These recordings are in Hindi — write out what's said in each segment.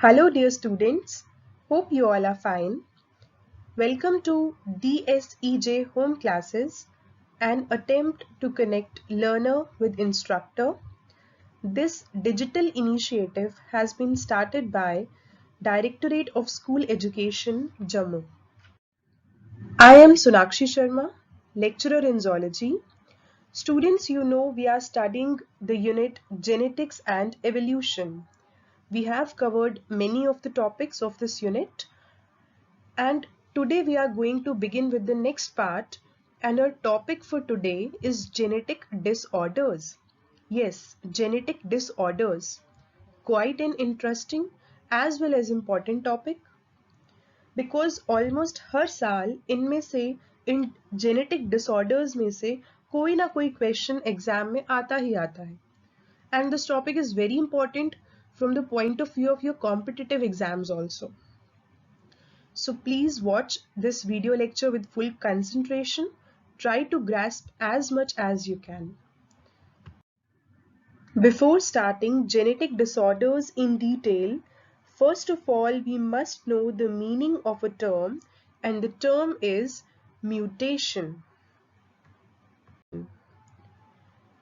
Hello dear students, hope you all are fine. Welcome to DSEJ Home Classes, an attempt to connect learner with instructor. This digital initiative has been started by Directorate of School Education, Jammu. I am Sonakshi Sharma, lecturer in zoology. Students, you know we are studying the unit Genetics and Evolution. We have covered many of the topics of this unit. And today we are going to begin with the next part, and our topic for today is genetic disorders. Yes, genetic disorders. Quite an interesting as well as important topic because almost हर साल इनमें से इन genetic disorders में से कोई ना कोई question exam में आता ही आता है. And this topic is very important from the point of view of your competitive exams also. So please watch this video lecture with full concentration. Try to grasp as much as you can. Before starting genetic disorders in detail, first of all we must know the meaning of a term, and the term is mutation.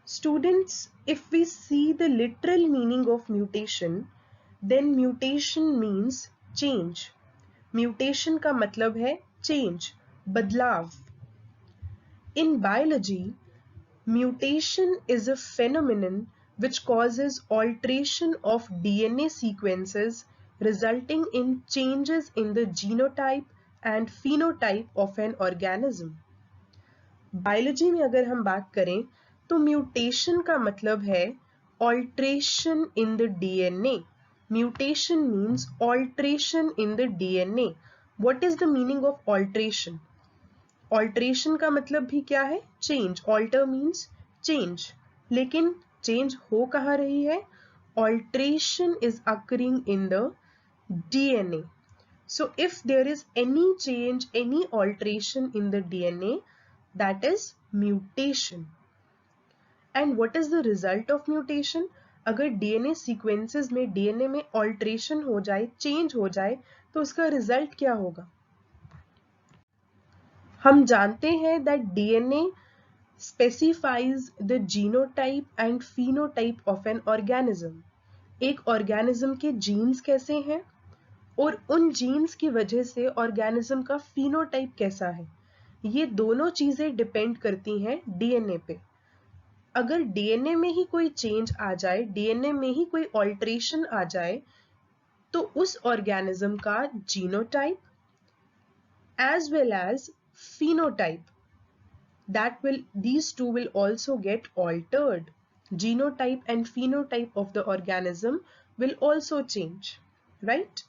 Students, if we see the literal meaning of mutation, then mutation means change. Mutation का मतलब है change, बदलाव. In biology, mutation is a phenomenon which causes alteration of DNA sequences resulting in changes in the genotype and phenotype of an organism. Biology में अगर हम बात करें तो mutation का मतलब है alteration in the DNA. Mutation means alteration in the DNA. What is the meaning of alteration? Alteration का मतलब भी क्या है? Change. Alter means change. लेकिन change हो कहाँ रही है? Alteration is occurring in the DNA. So if there is any change, any alteration in the DNA, that is mutation. And what is the result of mutation? अगर DNA sequences में DNA में alteration हो जाए, change हो जाए, तो उसका result क्या होगा? हम जानते हैं that DNA specifies the genotype and phenotype of an organism. एक organism के genes कैसे हैं और उन genes की वजह से organism का phenotype कैसा है, ये दोनों चीजें depend करती हैं DNA पे. अगर DNA में ही कोई change आ जाए, DNA में ही कोई alteration आ जाए, तो उस organism का genotype as well as phenotype, these two will also get altered. Genotype and phenotype of the organism will also change, right?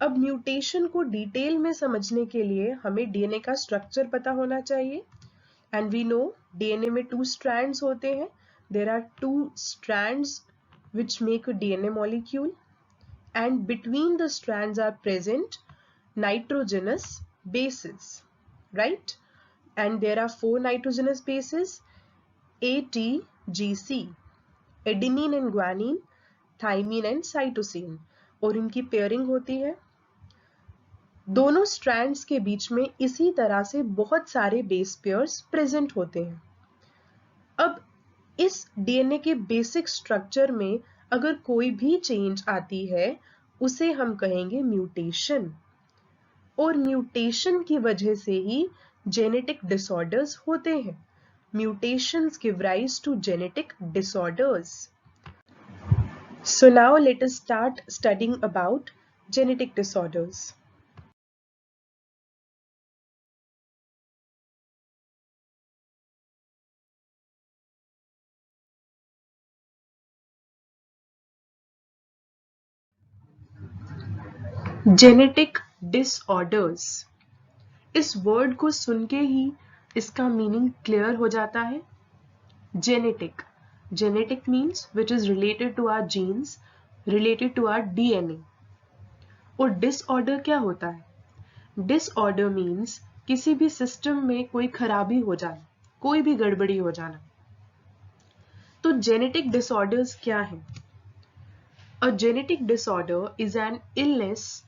अब म्यूटेशन को डिटेल में समझने के लिए हमें डीएनए का स्ट्रक्चर पता होना चाहिए. एंड वी नो डीएनए में 2 स्ट्रैंड्स होते हैं. There are 2 strands which make a DNA molecule, and between the strands are present nitrogenous bases, right? And there are 4 nitrogenous bases: ATGC, adenine and guanine, thymine and cytosine, और इनकी पेयरिंग होती है. दोनों स्ट्रैंड्स के बीच में इसी तरह से बहुत सारे बेस पेयर्स प्रेजेंट होते हैं. अब इस डीएनए के बेसिक स्ट्रक्चर में अगर कोई भी चेंज आती है उसे हम कहेंगे म्यूटेशन. और म्यूटेशन की वजह से ही जेनेटिक डिसऑर्डर्स होते हैं. Mutations give rise to genetic disorders. So now let us start studying about genetic disorders. Genetic disorders, इस वर्ड को सुन के ही इसका मीनिंग क्लियर हो जाता है. Genetic, genetic means which is related to our genes, related to our DNA. और डिसऑर्डर क्या होता है? डिसऑर्डर मीन्स किसी भी सिस्टम में कोई खराबी हो जाना, कोई भी गड़बड़ी हो जाना. तो जेनेटिक डिसऑर्डर्स क्या है? A genetic disorder is an illness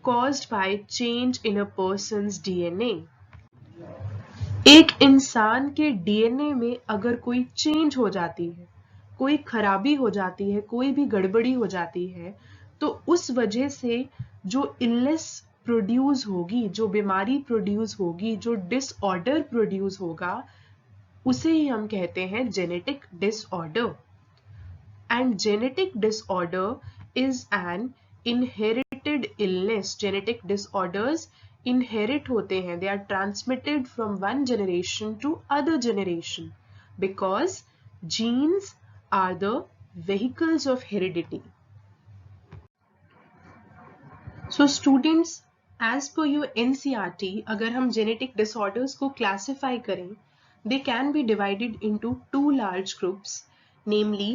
caused by change in a person's DNA. एक इंसान के डीएनए में अगर कोई चेंज हो जाती है, कोई खराबी हो जाती है, कोई भी गड़बड़ी हो जाती है, तो उस वजह से जो इलनेस प्रोड्यूस होगी, जो बीमारी प्रोड्यूस होगी, जो डिसऑर्डर प्रोड्यूस होगा, उसे ही हम कहते हैं genetic disorder. And genetic disorder is an inherited illness. Genetic disorders inherit होते हैं. They are transmitted from one generation to other generation because genes are the vehicles of heredity. So students, as per your NCERT, अगर हम genetic disorders को classify करें, they can be divided into two large groups, namely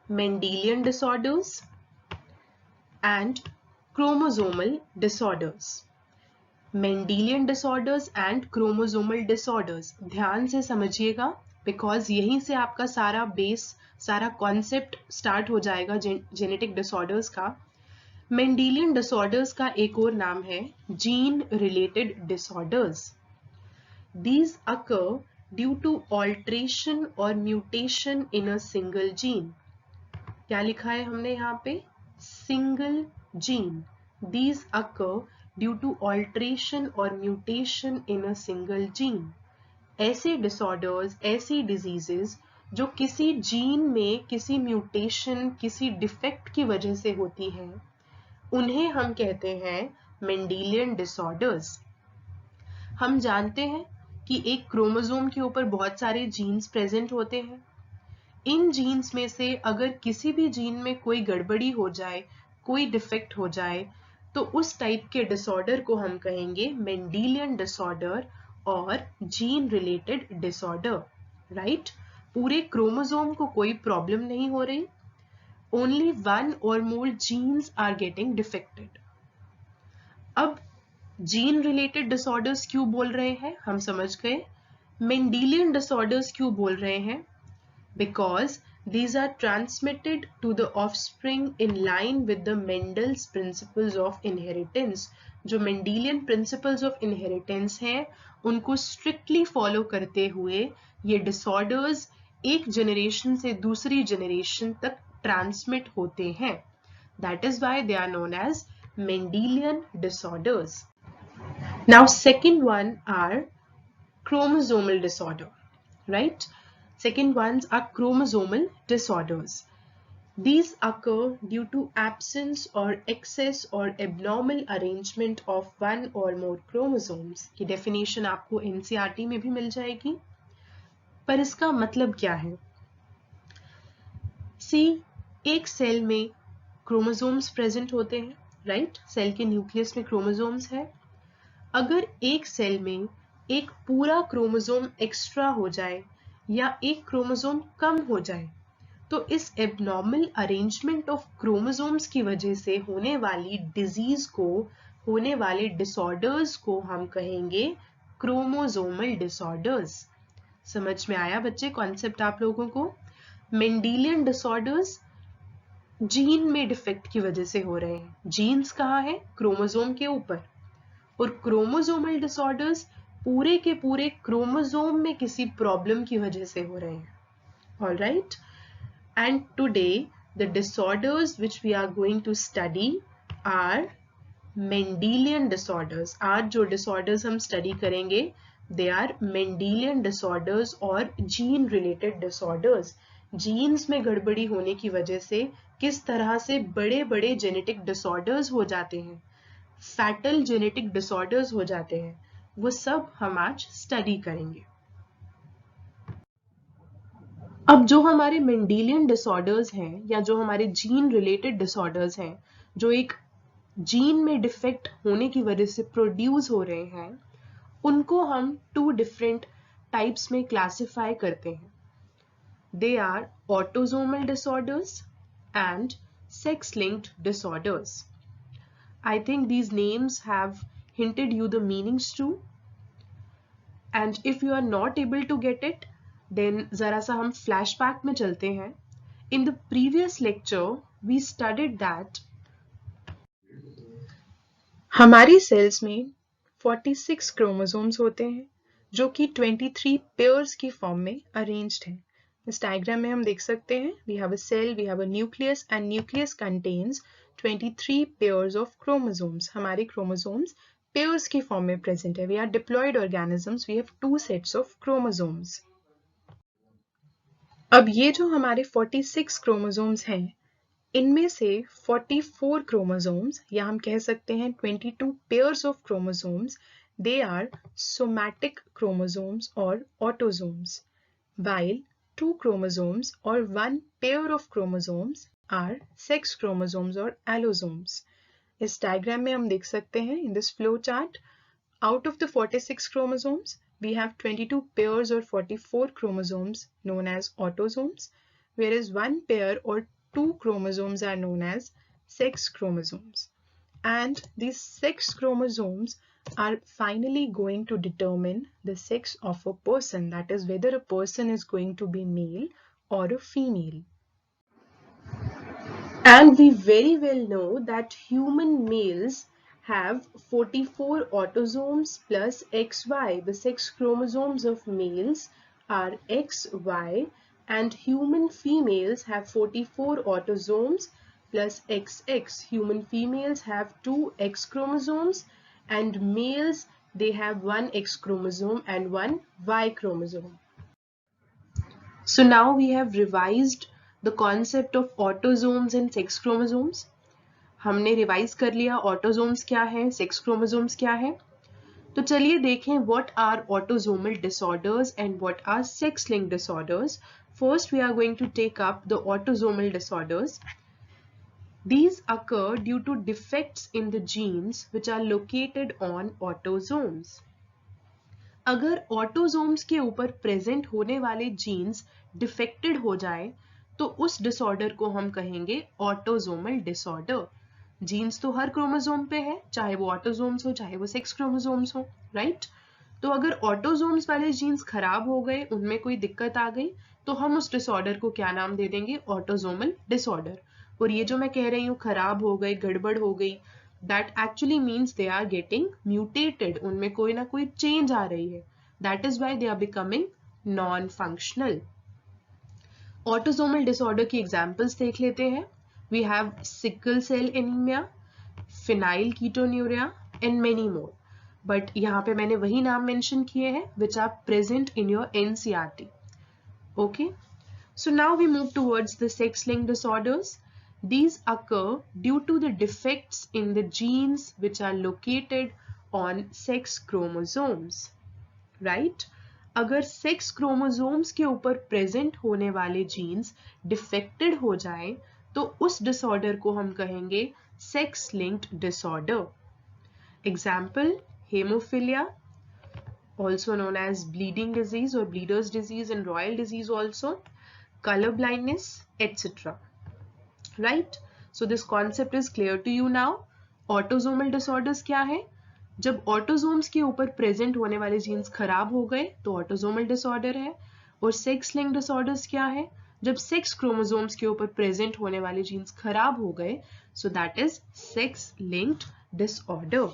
Mendelian disorders and chromosomal disorders. Mendelian disorders and chromosomal disorders. ध्यान से समझिएगा because यहीं से आपका सारा बेस, सारा कॉन्सेप्ट स्टार्ट हो जाएगा जेनेटिक डिसऑर्डर्स का. Mendelian disorders का एक और नाम है gene related disorders. These occur due to alteration or mutation in a single gene. क्या लिखा है हमने यहाँ पे? Single gene. These occur due to alteration or mutation in a single gene. ऐसे disorders, ऐसी diseases जो किसी जीन में किसी म्यूटेशन, किसी डिफेक्ट की वजह से होती हैं, उन्हें हम कहते हैं मेंडेलियन डिसऑर्डर्स. हम जानते हैं कि एक क्रोमोसोम के ऊपर बहुत सारे जीन्स प्रेजेंट होते हैं. इन जीन्स में से अगर किसी भी जीन में कोई गड़बड़ी हो जाए, कोई डिफेक्ट हो जाए, तो उस टाइप के डिसऑर्डर को हम कहेंगे मेंडेलियन डिसऑर्डर और जीन रिलेटेड डिसऑर्डर. राइट? पूरे क्रोमोसोम को कोई प्रॉब्लम नहीं हो रही, ओनली वन और more genes are getting defected. अब जीन रिलेटेड डिसऑर्डर्स क्यों बोल रहे हैं, हम समझ गए. मेंडेलियन डिसऑर्डर्स क्यों बोल रहे हैं? Because these are transmitted to the offspring in line with the Mendel's principles of inheritance. जो Mendelian principles of inheritance हैं, उनको strictly follow करते हुए ये disorders एक generation से दूसरी generation तक transmit होते हैं. That is why they are known as Mendelian disorders. Now second one are chromosomal disorder, right? Second ones are chromosomal disorders. These occur due to absence or excess or abnormal arrangement of one or more chromosomes. की definition आपको NCERT में भी मिल जाएगी. पर इसका मतलब क्या है? See, एक सेल में क्रोमोसोम्स प्रेजेंट होते हैं, राइट? सेल के न्यूक्लियस में क्रोमोसोम्स है. अगर एक सेल में एक पूरा क्रोमोसोम एक्स्ट्रा हो जाए या एक क्रोमोसोम कम हो जाए, तो इस एबनॉर्मल अरेंजमेंट ऑफ क्रोमोसोम्स की वजह से होने वाली डिजीज को, होने वाले डिसऑर्डर्स को हम कहेंगे क्रोमोसोमल डिसऑर्डर्स. समझ में आया बच्चे कॉन्सेप्ट आप लोगों को? मेंडेलियन डिसऑर्डर्स जीन में डिफेक्ट की वजह से हो रहे हैं. जीन्स कहाँ है? क्रोमोसोम के ऊपर. और क्रोमोसोमल डिसऑर्डर्स पूरे के पूरे क्रोमोसोम में किसी प्रॉब्लम की वजह से हो रहे हैं. All right? And today the disorders which we are going to study are Mendelian disorders. आज जो disorders हम study करेंगे they are Mendelian disorders और gene related disorders. जीन्स में गड़बड़ी होने की वजह से किस तरह से बड़े बड़े जेनेटिक डिसऑर्डर्स हो जाते हैं, फैटल जेनेटिक डिसऑर्डर्स हो जाते हैं, वो सब हम आज स्टडी करेंगे. अब जो हमारे मेंडेलियन डिसऑर्डर्स हैं या जो हमारे जीन रिलेटेड डिसऑर्डर्स हैं, जो एक जीन में डिफेक्ट होने की वजह से प्रोड्यूस हो रहे हैं, उनको हम टू डिफरेंट टाइप्स में क्लासिफाई करते हैं. They are autosomal disorders and sex linked disorders. I think these names have hinted you the meanings too. And if you are not able to get it, then जरा सा हम flashback में चलते हैं. In the previous lecture, we studied that हमारी सेल्स में 46 क्रोमोसोम्स होते हैं जो कि 23 पेयर्स की फॉर्म में अरेंज्ड हैं। इस डायग्राम में हम देख सकते हैं we have a cell, we have a nucleus and nucleus contains 23 pairs of chromosomes. हमारे chromosomes पेयर्स की फॉर्म में प्रेजेंट है। We are diploid organisms, we have 2 sets of chromosomes. अब ये जो हमारे 46 क्रोमोसोम्स हैं इनमें से 44 क्रोमोसोम्स या हम कह सकते हैं 22 pairs of chromosomes they are somatic chromosomes और autosomes while 2 chromosomes or 1 pair of chromosomes are sex chromosomes or allosomes. इस डायग्राम में हम देख सकते हैं in this flow chart out of the 46 chromosomes we have 22 pairs or 44 chromosomes known as autosomes, whereas one pair or 2 chromosomes are known as sex chromosomes. And these sex chromosomes are finally going to determine the sex of a person, that is whether a person is going to be male or a female. And we very well know that human males have 44 autosomes plus XY. The sex chromosomes of males are XY and human females have 44 autosomes plus XX. Human females have 2 X chromosomes and males they have 1 X chromosome and 1 Y chromosome. So now we have revised the concept of autosomes and sex chromosomes. हमने रिवाइज कर लिया ऑटोसोम्स क्या है, सेक्स क्रोमोसोम्स क्या है। तो चलिए देखें what are autosomal disorders and what are sex linked disorders. First we are going to take up the autosomal disorders. These occur due to defects in the genes which are located on autosomes. अगर ऑटोसोम्स के ऊपर प्रेजेंट होने वाले जीन्स डिफेक्टेड हो जाए तो उस डिसऑर्डर को हम कहेंगे ऑटोसोमल डिसऑर्डर. जीन्स तो हर क्रोमोसोम पे है, चाहे वो ऑटोसोम्स हो चाहे वो सेक्स क्रोमोसोम्स हो, राइट? तो अगर ऑटोसोम्स वाले जीन्स खराब हो गए, उनमें कोई दिक्कत आ गई, तो हम उस डिसऑर्डर को क्या नाम दे देंगे? Autosomal disorder. और ये जो मैं कह रही हूँ खराब हो गए, गड़बड़ हो गई, that actually means they are getting mutated. उनमें कोई ना कोई चेंज आ रही है. That is why they are becoming non-functional. Autosomal disorder की examples देख लेते हैं. We have sickle cell anemia, phenylketonuria and many more. But यहाँ पे मैंने वही नाम mention किए हैं which are present in your NCERT. Okay. So now we move towards the sex-linked disorders. These occur due to the defects in the genes which are located on sex chromosomes. Right? अगर सेक्स क्रोमोसोम्स के ऊपर प्रेजेंट होने वाले जीन्स डिफेक्टेड हो जाएं तो उस डिसऑर्डर को हम कहेंगे sex linked disorder. Example haemophilia, also known as bleeding disease or bleeder's disease and royal disease also, color blindness, etc. Right? So this concept is clear to you now. Autosomal disorders क्या है? जब ऑटोसोम्स के ऊपर प्रेजेंट होने वाले जीन्स खराब हो गए तो ऑटोसोमल डिसऑर्डर है. और सेक्स लिंक्ड डिसऑर्डर्स क्या है? जब सेक्स क्रोमोसोम्स के ऊपर प्रेजेंट होने वाले जीन्स खराब हो गए, so that is sex linked disorder.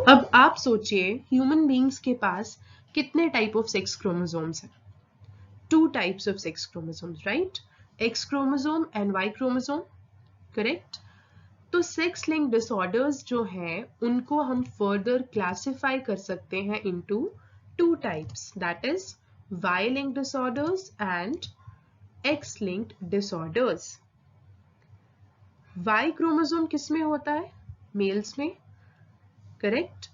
अब आप सोचिए ह्यूमन बीइंग्स के पास कितने टाइप ऑफ सेक्स क्रोमोसोम्स हैं? 2 types of sex chromosomes, right? X chromosome and Y chromosome, correct? तो सेक्स लिंक डिसऑर्डर्स जो हैं उनको हम फर्दर क्लासिफाई कर सकते हैं into 2 types, that is Y link disorders and X linked disorders. Y chromosome किस में होता है? मेल्स में, करेक्ट?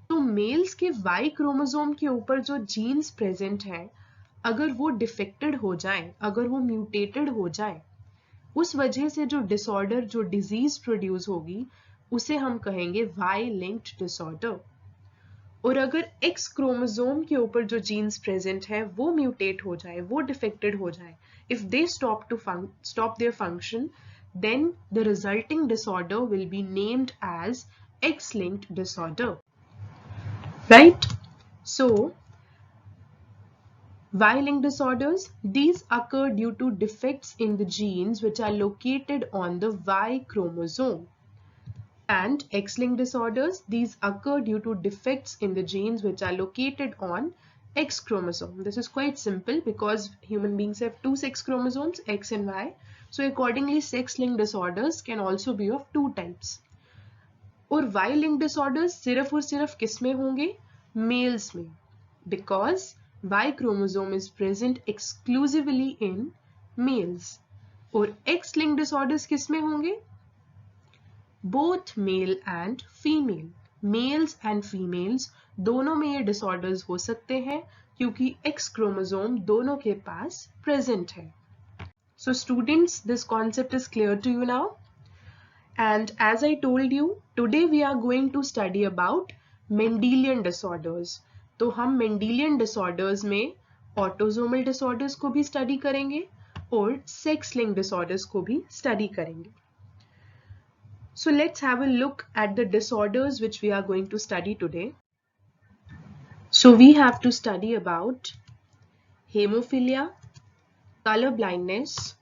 तो मेल्स के वाई क्रोमोसोम के ऊपर जो जीन्स प्रेजेंट हैं अगर वो डिफेक्टेड हो जाए, अगर वो म्यूटेटेड हो जाए, उस वजह से जो डिसऑर्डर, जो डिजीज प्रोड्यूस होगी उसे हम कहेंगे वाई लिंक्ड डिसऑर्डर. और अगर एक्स क्रोमोसोम के ऊपर जो जीन्स प्रेजेंट है वो म्यूटेट हो जाए, वो डिफेक्टेड हो जाए, if they stop their function, then the resulting disorder will be named as X-linked disorder. Right? So Y-linked disorders, these occur due to defects in the genes which are located on the Y chromosome. And X-linked disorders, these occur due to defects in the genes which are located on X chromosome. This is quite simple because human beings have two sex chromosomes, X and Y. So accordingly, sex-linked disorders can also be of two types. और Y-linked disorders सिर्फ और सिर्फ किस में होंगे? Males में. Because Y chromosome is present exclusively in males. और X-linked disorders किस में होंगे? Both male and female. Males and females दोनों में ये disorders हो सकते हैं क्योंकि X chromosome दोनों के पास present है. So students, this concept is clear to you now. And as I told you, today we are going to study about Mendelian disorders. तो हम Mendelian disorders में autosomal disorders को भी study करेंगे और sex-linked disorders को भी study करेंगे. So let's have a look at the disorders which we are going to study today. So we have to study about hemophilia, color blindness,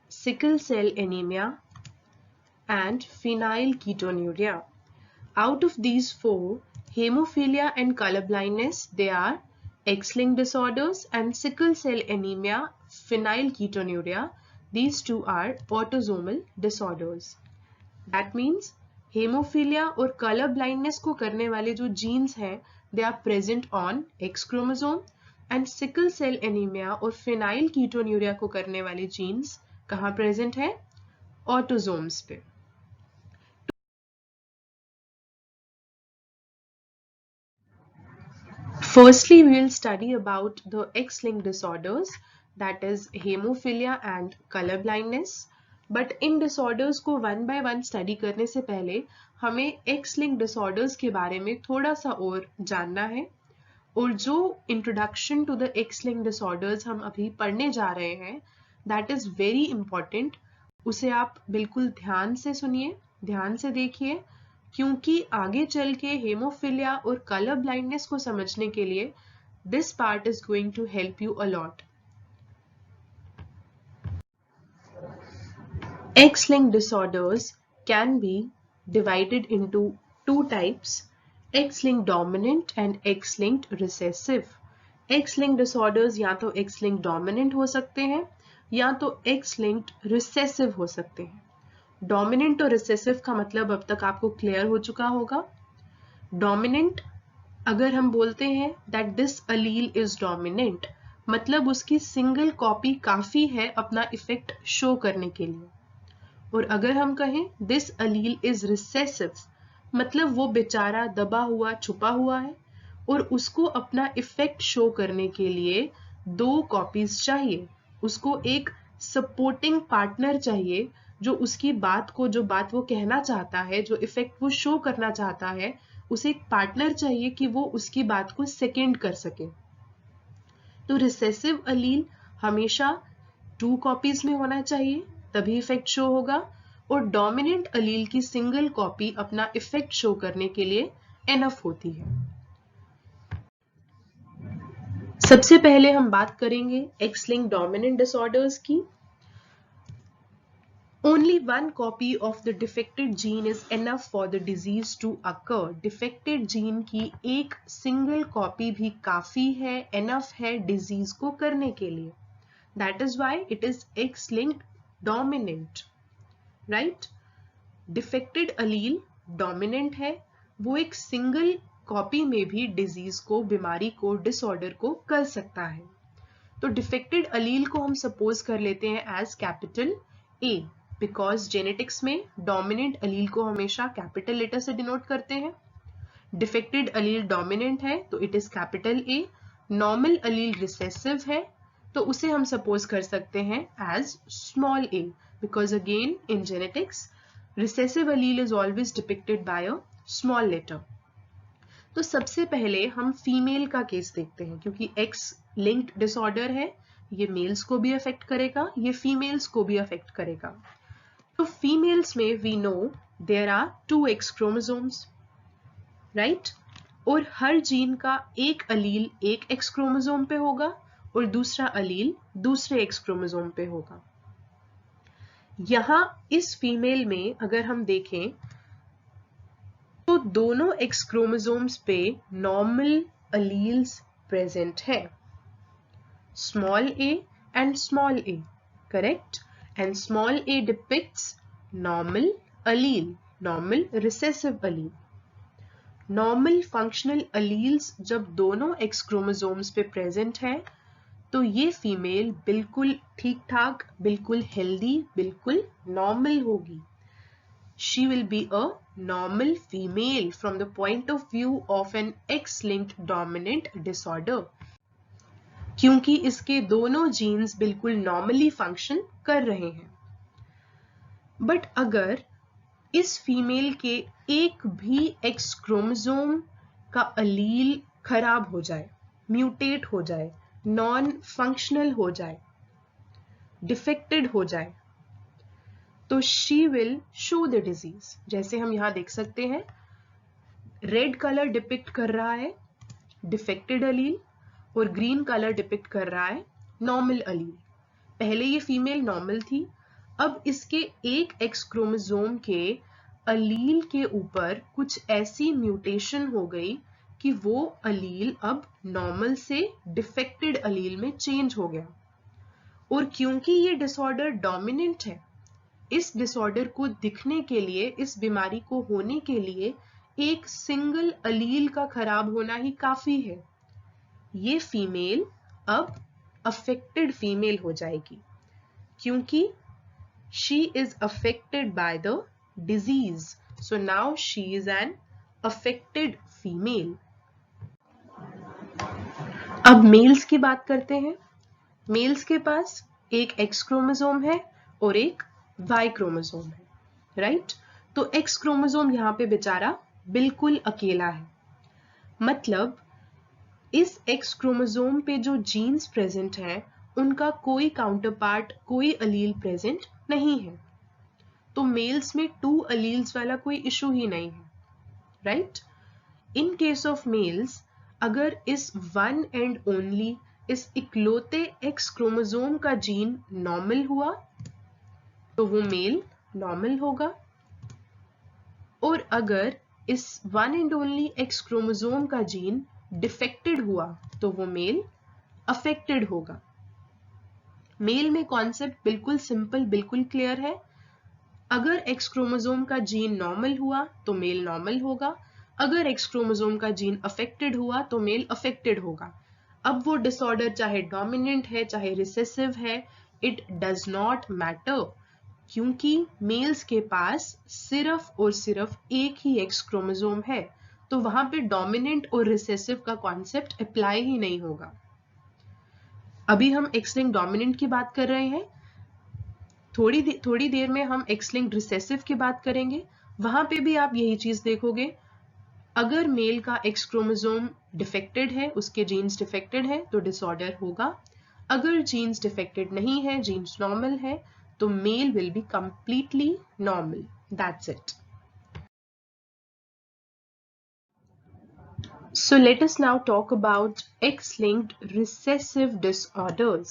sickle cell anemia, and phenylketonuria. Out of these four, hemophilia and color blindness, they are X-linked disorders, and sickle cell anemia, phenylketonuria, these two are autosomal disorders. That means haemophilia और कलर ब्लाइंडनेस को करने वाले जो जीन्स हैं they are present on X chromosome and sickle cell anaemia और फिनाइल कीटोन्यूरिया को करने वाले जीन्स कहाँ प्रेजेंट है? ऑटोसोम्स पे. Firstly, we will study about the X-linked disorders, that is hemophilia and color blindness. But in disorders को वन बाय वन स्टडी करने से पहले हमें एक्स लिंक डिसऑर्डर्स के बारे में थोड़ा सा और जानना है. और जो introduction to the X link disorders हम अभी पढ़ने जा रहे हैं दैट इज वेरी इंपॉर्टेंट. उसे आप बिल्कुल ध्यान से सुनिए, ध्यान से देखिए, क्योंकि आगे चल के हेमोफिलिया और कलर ब्लाइंडनेस को समझने के लिए this part is going to help you a lot. X-linked disorders can be divided into two types, X-linked dominant and X-linked recessive. X-linked disorders या तो X-linked dominant हो सकते हैं या तो X-linked recessive हो सकते हैं. Dominant और recessive का मतलब अब तक आपको क्लियर हो चुका होगा. Dominant अगर हम बोलते हैं that this allele is dominant, मतलब उसकी सिंगल कॉपी काफी है अपना इफेक्ट शो करने के लिए. और अगर हम कहें दिस अलील इज रिसेसिव, मतलब वो बेचारा दबा हुआ छुपा हुआ है और उसको अपना इफेक्ट शो करने के लिए दो कॉपीज चाहिए. उसको एक सपोर्टिंग पार्टनर चाहिए जो उसकी बात को, जो बात वो कहना चाहता है, जो इफेक्ट वो शो करना चाहता है, उसे एक पार्टनर चाहिए कि वो उसकी बात को सेकेंड कर सके. तो रिसेसिव अलील हमेशा 2 कॉपीज में होना चाहिए तभी इफेक्ट शो होगा और डोमिनेंट अलील की सिंगल कॉपी अपना इफेक्ट शो करने के लिए एनफ होती है. सबसे पहले हम बात करेंगे एक्स लिंक डोमिनेंट डिसऑर्डर्स की. Only one copy of the defected gene is enough for the disease to occur. Defected gene की एक सिंगल कॉपी भी काफी है, एनफ है डिजीज को करने के लिए. That is why it is X-linked dominant. Right. Defected allele dominant है, वो एक सिंगल कॉपी में भी डिजीज को, बीमारी को, डिसऑर्डर को कर सकता है. तो डिफेक्टेड अलील को हम सपोज कर लेते हैं as capital A, because genetics में डोमिनेंट अलील को हमेशा कैपिटल लेटर से डिनोट करते हैं. डिफेक्टेड अलील डोमिनेंट है तो it is capital A. Normal allele recessive है तो उसे हम सपोज कर सकते हैं as small a, because again in genetics recessive allele is always depicted by a small letter. तो सबसे पहले हम फीमेल का केस देखते हैं क्योंकि X linked disorder है, ये मेल्स को भी अफेक्ट करेगा, ये फीमेल्स को भी अफेक्ट करेगा. तो फीमेल्स में we know there are 2 X chromosomes, right? और हर जीन का एक अलील एक X क्रोमोसोम पे होगा और दूसरा अलील दूसरे एक्स क्रोमोसोम पे होगा। यहां इस फीमेल में अगर हम देखें तो दोनों एक्स क्रोमोसोम्स पे नॉर्मल अलील्स प्रेजेंट है, small a and small a, correct? And small a depicts normal allele, normal recessive allele. Normal functional alleles जब दोनों एक्स क्रोमोसोम्स पे प्रेजेंट है तो ये फीमेल बिल्कुल ठीक ठाक, बिल्कुल हेल्दी, बिल्कुल नॉर्मल होगी। She will be a normal female from the point of view of an X-linked dominant disorder. क्योंकि इसके दोनों जीन्स बिल्कुल नॉर्मली फंक्शन कर रहे हैं। बट अगर इस फीमेल के एक भी एक्स क्रोमोसोम का अलील खराब हो जाए, म्यूटेट हो जाए, नॉन फंक्शनल हो जाए, डिफेक्टेड हो जाए, तो she will show the disease. जैसे हम यहां देख सकते हैं, रेड कलर डिपिक्ट कर रहा है डिफेक्टेड अलील और ग्रीन कलर डिपिक्ट कर रहा है नॉर्मल अलील। पहले ये फीमेल नॉर्मल थी, अब इसके एक एक्स क्रोमोसोम के अलील के ऊपर कुछ ऐसी म्यूटेशन हो गई कि वो अलील अब नॉर्मल से डिफेक्टेड अलील में चेंज हो गया। और क्योंकि ये डिसऑर्डर डोमिनेंट है, इस डिसऑर्डर को दिखने के लिए, इस बीमारी को होने के लिए एक सिंगल अलील का खराब होना ही काफी है। ये फीमेल अब अफेक्टेड फीमेल हो जाएगी क्योंकि she is affected by the disease. So now she is an affected female. अब मेल्स की बात करते हैं। मेल्स के पास एक एक्स क्रोमोसोम है और एक वाई क्रोमोसोम है, राइट? तो एक्स क्रोमोसोम यहां पे बेचारा बिल्कुल अकेला है, मतलब इस एक्स क्रोमोसोम पे जो जीन्स प्रेजेंट हैं उनका कोई काउंटरपार्ट, कोई अलील प्रेजेंट नहीं है। तो मेल्स में 2 अलील्स वाला कोई इशू ही नहीं है, right? In case of males, अगर इस वन एंड ओनली, इस इकलौते एक्स क्रोमोसोम का जीन नॉर्मल हुआ तो वो मेल नॉर्मल होगा, और अगर इस one and only x chromosome का जीन डिफेक्टेड हुआ तो वो मेल अफेक्टेड होगा। मेल में कॉन्सेप्ट बिल्कुल सिंपल, बिल्कुल क्लियर है। अगर एक्स क्रोमोसोम का जीन नॉर्मल हुआ तो मेल नॉर्मल होगा, अगर एक्स क्रोमोसोम का जीन अफेक्टेड हुआ तो मेल अफेक्टेड होगा। अब वो डिसऑर्डर चाहे डोमिनेंट है चाहे रिसेसिव है, इट डज नॉट मैटर, क्योंकि मेल्स के पास सिर्फ और सिर्फ एक ही एक्स क्रोमोसोम है, तो वहां पे डोमिनेंट और रिसेसिव का कॉन्सेप्ट अप्लाई ही नहीं होगा। अभी हम एक्स लिंक्ड डोमिनेंट की बात कर रहे हैं, थोड़ी देर में हम एक्स लिंक्ड रिसेसिव की बात करेंगे, वहां पे भी आप यही चीज देखोगे। अगर मेल का एक्स क्रोमोसोम डिफेक्टेड है, उसके जीन्स डिफेक्टेड है तो डिसऑर्डर होगा। अगर जीन्स डिफेक्टेड नहीं है, जीन्स नॉर्मल है, तो male will be completely normal. That's it. So let us now talk about X-linked recessive disorders.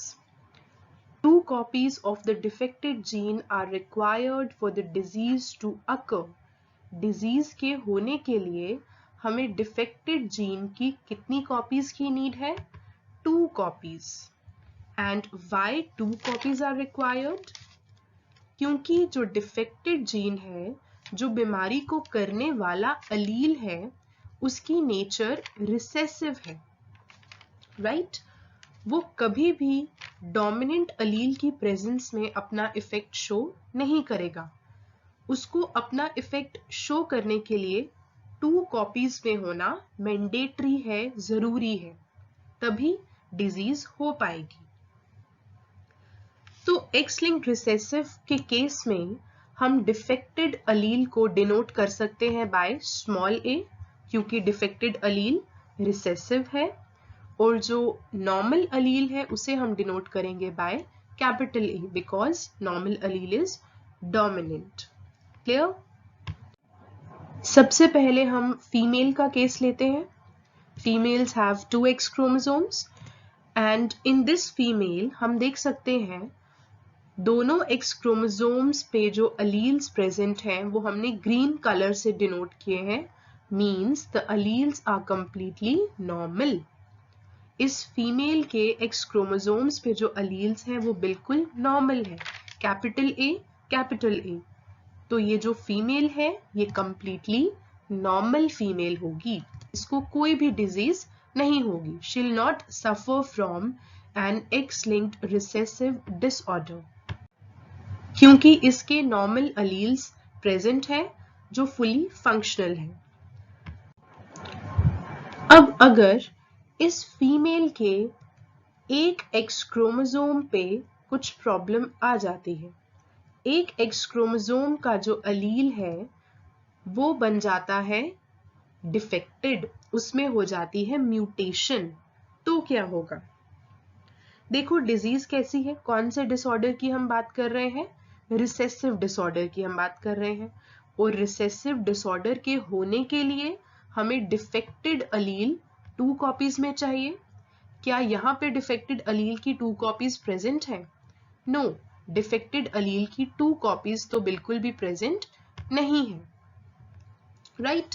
2 copies of the defected gene are required for the disease to occur. Disease के होने के लिए हमें defected gene की कितनी copies की need है? 2 copies. And why 2 copies are required? क्योंकि जो defected gene है, जो बीमारी को करने वाला allele है, उसकी नेचर रिसेसिव है, राइट? वो कभी भी डोमिनेंट अलील की प्रेजेंस में अपना इफेक्ट शो नहीं करेगा। उसको अपना इफेक्ट शो करने के लिए 2 कॉपीज में होना मैंडेटरी है, जरूरी है, तभी डिजीज हो पाएगी। तो एक्स लिंक्ड रिसेसिव के केस में हम डिफेक्टेड अलील को डिनोट कर सकते हैं बाय स्मॉल a, क्योंकि डिफेक्टेड अलील रिसेसिव है, और जो नॉर्मल अलील है उसे हम डिनोट करेंगे by capital A, because normal allele is dominant. Clear? सबसे पहले हम फीमेल का केस लेते हैं। Females have 2 X chromosomes and in this female हम देख सकते हैं दोनों एक्स क्रोमोसोम्स पे जो अलील्स प्रेजेंट हैं वो हमने ग्रीन कलर से डिनोट किए हैं, means the alleles are completely normal. इस फीमेल के एक्स क्रोमोसोम्स पे जो अलील्स हैं वो बिल्कुल नॉर्मल है, कैपिटल ए। तो ये जो फीमेल है ये कंप्लीटली नॉर्मल फीमेल होगी, इसको कोई भी डिजीज नहीं होगी। She will not suffer from an X linked recessive disorder, क्योंकि इसके नॉर्मल अलील्स प्रेजेंट है जो फुली फंक्शनल है। अब अगर इस फीमेल के एक एक्स क्रोमोसोम पे कुछ प्रॉब्लम आ जाती है, एक एक्स क्रोमोसोम का जो अलील है वो बन जाता है डिफेक्टेड, उसमें हो जाती है म्यूटेशन, तो क्या होगा? देखो डिजीज कैसी है, कौन से डिसऑर्डर की हम बात कर रहे हैं? रिसेसिव डिसऑर्डर की हम बात कर रहे हैं। और रिसेसिव डिसऑर्डर के होने के लिए हमें डिफेक्टेड अलील 2 कॉपीज में चाहिए। क्या यहाँ पे डिफेक्टेड अलील की 2 कॉपीज प्रेजेंट है? नो, डिफेक्टेड अलील की 2 कॉपीज तो बिल्कुल भी प्रेजेंट नहीं है, राइट?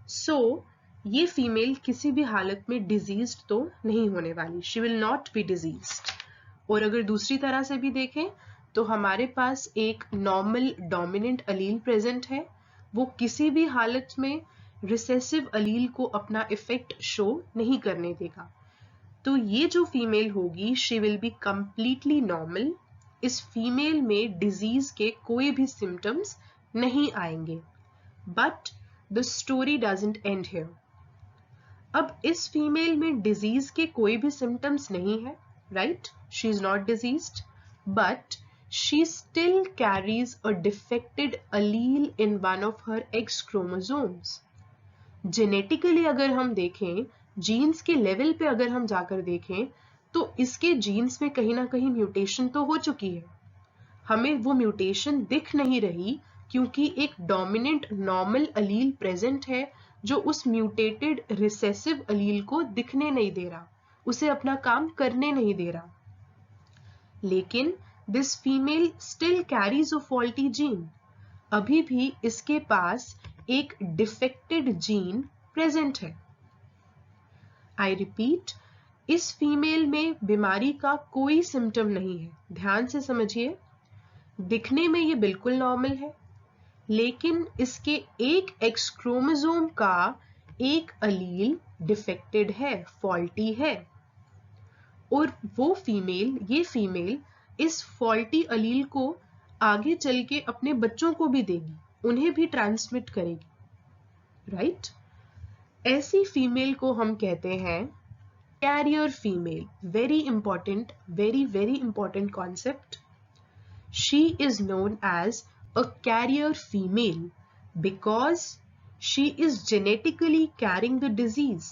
सो ये फीमेल किसी भी हालत में डिजीज्ड तो नहीं होने वाली, she will not be diseased. और अगर दूसरी तरह से भी देखें तो हमारे पास एक नॉर्मल डोमिनेंट अलील प्रेजेंट है, वो किसी भी हालत में रिसेसिव अलील को अपना इफेक्ट शो नहीं करने देगा। तो ये जो फीमेल होगी she will be completely normal, इस फीमेल में डिजीज के कोई भी सिम्टम्स नहीं आएंगे। But the story doesn't and here. अब इस फीमेल में डिजीज के कोई भी सिम्टम्स नहीं है, right? She is not diseased, but she still carries a defected allele in one of her X chromosomes. Genetically अगर हम देखें, जीन्स के लेवल पे अगर हम जाकर देखें तो इसके जीन्स में कहीं ना कहीं म्यूटेशन तो हो चुकी है, हमें वो म्यूटेशन दिख नहीं रही क्योंकि एक डोमिनेंट नॉर्मल अलील प्रेजेंट है जो उस म्यूटेटेड रिसेसिव अलील को दिखने नहीं दे रहा, उसे अपना काम करने नहीं दे रहा। लेकिन this female still carries a faulty gene. अभी भी इसके पास एक डिफेक्टेड जीन प्रेजेंट है। I repeat, इस फीमेल में बीमारी का कोई सिम्टम नहीं है, ध्यान से समझिए। दिखने में ये बिल्कुल नॉर्मल है, लेकिन इसके एक एक्स क्रोमोसोम का एक अलील डिफेक्टेड है, फॉल्टी है। और वो फीमेल, ये फीमेल इस फॉल्टी अलील को आगे चल के अपने बच्चों को भी देगी, उन्हें भी ट्रांसमिट करेगी, राइट? ऐसी फीमेल को हम कहते हैं carrier female. Very important, very very important concept. She is known as a carrier female because she is genetically carrying the disease.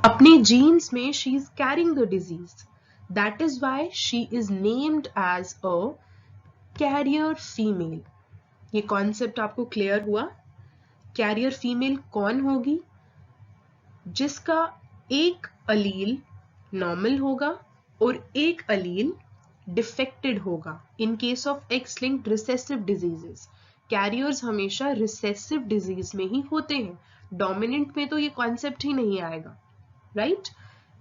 अपने जीन्स में she is carrying the disease. That is why she is named as a carrier female. ये कॉन्सेप्ट आपको क्लियर हुआ? कैरियर फीमेल कौन होगी? जिसका एक अलील नॉर्मल होगा और एक अलील डिफेक्टेड होगा। इन case of x linked recessive diseases, carriers हमेशा रिसेसिव डिजीज में ही होते हैं, डोमिनेंट में तो ये कॉन्सेप्ट ही नहीं आएगा, राइट?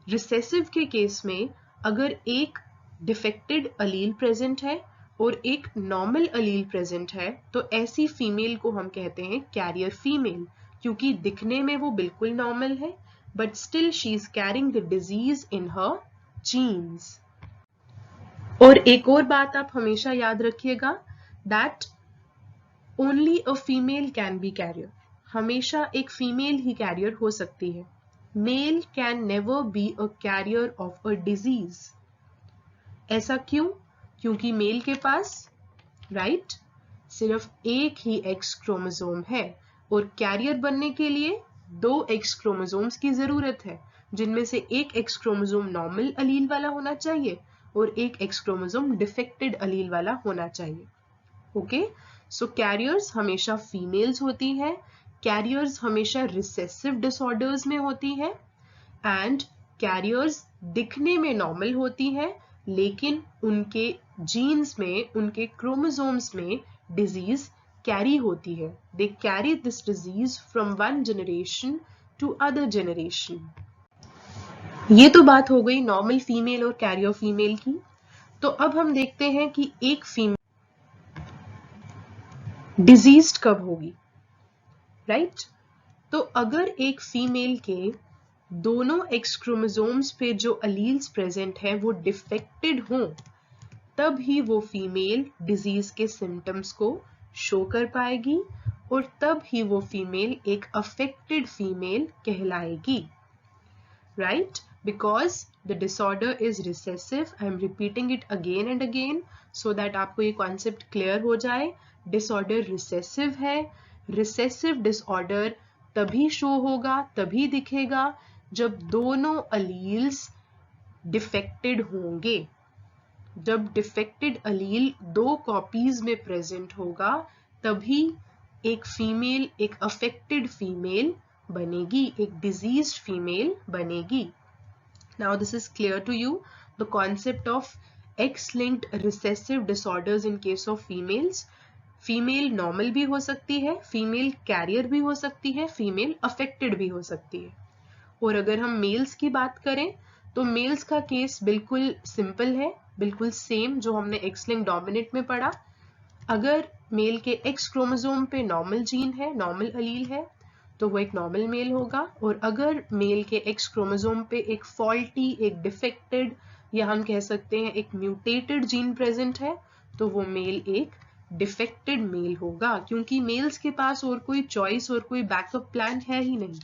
रिसेसिव के केस में अगर एक डिफेक्टेड अलील प्रेजेंट है और एक नॉर्मल अलील प्रेजेंट है तो ऐसी फीमेल को हम कहते हैं कैरियर फीमेल, क्योंकि दिखने में वो बिल्कुल नॉर्मल है but still she is carrying the disease in her genes. और एक और बात आप हमेशा याद रखिएगा, that only a female can be carrier. हमेशा एक फीमेल ही कैरियर हो सकती है। Male can never be a carrier of a disease. ऐसा क्यों? क्योंकि मेल के पास राइट सिर्फ एक ही एक्स क्रोमोसोम है और कैरियर बनने के लिए 2 एक्स क्रोमोसोम्स की जरूरत है, जिनमें से एक एक्स क्रोमोसोम नॉर्मल अलील वाला होना चाहिए और एक एक्स क्रोमोसोम डिफेक्टेड अलील वाला होना चाहिए। ओके, सो कैरियर्स हमेशा फीमेल्स होती हैं, कैरियर्स हमेशा रिसेसिव डिसऑर्डर्स में होती है एंड कैरियर्स दिखने में नॉर्मल होती है, लेकिन उनके जीन्स में, उनके क्रोमोसोम्स में डिजीज कैरी होती है. They carry this disease from one generation to other generation. ये तो बात हो गई नॉर्मल फीमेल और कैरियर फीमेल की. तो अब हम देखते हैं कि एक फीमेल डिजीज्ड कब होगी, राइट? तो अगर एक फीमेल के दोनों एक्स क्रोमोसोम्स पे जो अलील्स प्रेजेंट हैं वो डिफेक्टेड हों, तब ही वो फीमेल डिजीज के सिम्टम्स को शो कर पाएगी और तब ही वो फीमेल एक अफेक्टेड फीमेल कहलाएगी, right? Because the disorder is recessive. I am repeating it again and again so that आपको ये concept clear हो जाए. Disorder recessive है. Recessive disorder तभी शो होगा, तभी दिखेगा जब दोनों alleles defected होंगे. जब defected allele दो copies में present होगा, तभी एक फीमेल एक affected female बनेगी, एक diseased female बनेगी. Now this is clear to you, the concept of X-linked recessive disorders in case of females. Female normal भी हो सकती है, फीमेल कैरियर भी हो सकती है, फीमेल अफेक्टेड भी हो सकती है. और अगर हम मेल्स की बात करें तो मेल्स का केस बिल्कुल सिंपल है, बिल्कुल सेम जो हमने एक्स लिंक डोमिनेंट में पढ़ा. अगर मेल के एक्स क्रोमोसोम पे नॉर्मल जीन है, नॉर्मल अलील है, तो वो एक नॉर्मल मेल होगा. और अगर मेल के एक्स क्रोमोसोम पे एक फॉल्टी, एक डिफेक्टेड या हम कह सकते हैं एक म्यूटेटेड जीन प्रेजेंट है, तो वो मेल एक डिफेक्टेड मेल होगा, क्योंकि मेल्स के पास और कोई चॉइस और कोई बैकअप प्लान है ही नहीं.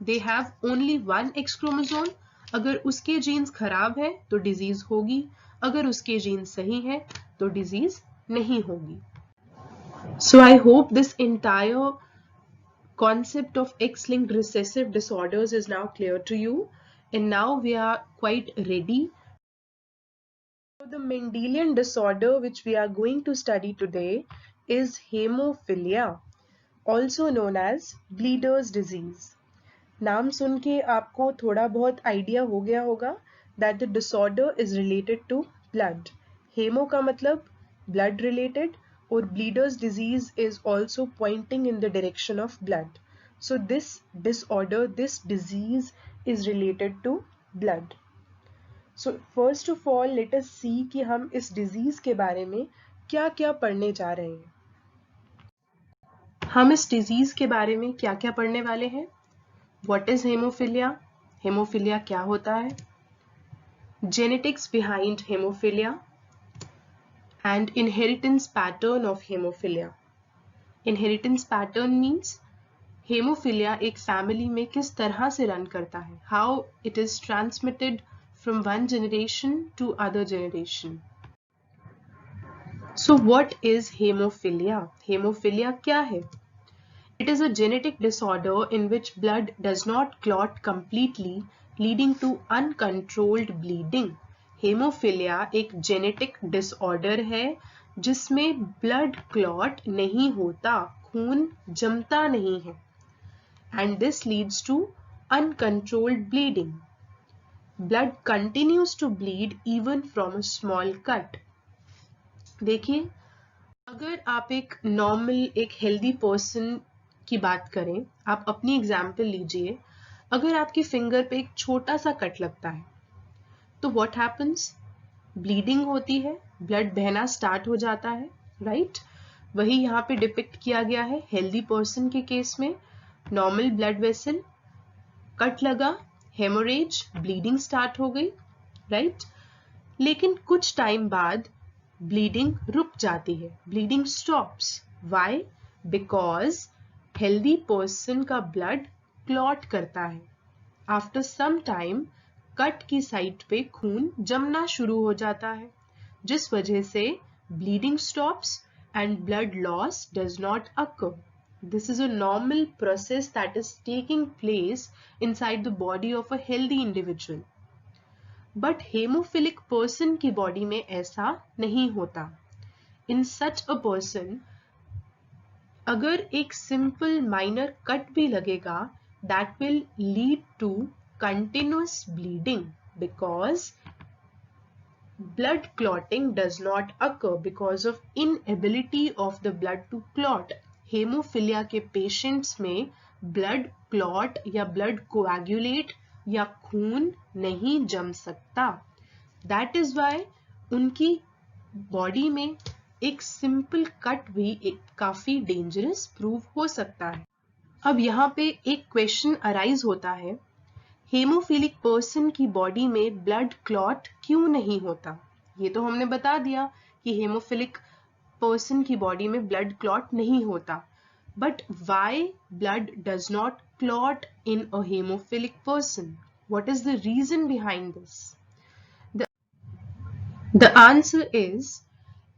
They have only one x chromosome. अगर उसके जीन्स खराब है तो डिजीज होगी, अगर उसके जीन्स सही है तो डिजीज नहीं होगी. So I hope this entire concept of X-linked recessive disorders is now clear to you, and now we are quite ready. So the Mendelian disorder which we are going to study today is hemophilia, also known as bleeder's disease. नाम सुन के आपको थोड़ा बहुत आइडिया हो गया होगा that the disorder is related to blood. Haemo का मतलब blood related और bleeder's disease is also pointing in the direction of blood. So this disorder, this disease is related to blood. So first of all let us see कि हम इस disease के बारे में क्या क्या पढ़ने जा रहे हैं. हम इस disease के बारे में क्या क्या पढ़ने वाले हैं. What is hemophilia? Hemophilia क्या होता है? Genetics behind hemophilia and inheritance pattern of hemophilia. Inheritance pattern means hemophilia एक family में किस तरह से run करता है. How it is transmitted from one generation to other generation. So what is hemophilia? Hemophilia क्या है? It is a genetic disorder in which blood does not clot completely, leading to uncontrolled bleeding. Hemophilia एक genetic disorder है जिसमें blood clot नहीं होता, खून जमता नहीं है. And this leads to uncontrolled bleeding. Blood continues to bleed even from a small cut. देखिए, अगर आप एक नॉर्मल, एक हेल्दी पर्सन की बात करें, आप अपनी एग्जाम्पल लीजिए. अगर आपकी फिंगर पे एक छोटा सा कट लगता है तो व्हाट हैपन्स? ब्लीडिंग होती है, ब्लड बहना स्टार्ट हो जाता है, राइट? वही यहाँ पे डिपिक्ट किया गया है हेल्दी पर्सन के केस में. नॉर्मल ब्लड वेसल, कट लगा, हेमोरेज, ब्लीडिंग स्टार्ट हो गई, राइट? लेकिन कुछ टाइम बाद ब्लीडिंग रुक जाती है, bleeding stops. Why? Because healthy person का ब्लड क्लॉट करता है. आफ्टर सम टाइम कट की साइड पे खून जमना शुरू हो जाता है, जिस वजह से bleeding stops and blood loss does not occur. This is a normal process that is taking place inside the body of a healthy individual. But hemophilic person की body में ऐसा नहीं होता. In such a person, अगर एक सिंपल माइनर कट भी लगेगा, that will lead to continuous bleeding because blood clotting does not occur because of inability of the blood to clot. Haemophilia के पेशेंट्स में ब्लड क्लॉट या ब्लड कोएगुलेट या खून नहीं जम सकता. दैट इज वाई उनकी बॉडी में एक सिंपल कट भी काफी डेंजरस प्रूव हो सकता है. अब यहाँ पे एक क्वेश्चन अराइज होता है, हेमोफिलिक पर्सन की बॉडी में ब्लड क्लॉट क्यों नहीं होता? ये तो हमने बता दिया कि हेमोफिलिक पर्सन की बॉडी में ब्लड क्लॉट नहीं होता, but why blood does not clot in a haemophilic person? What is the reason behind this? The answer is,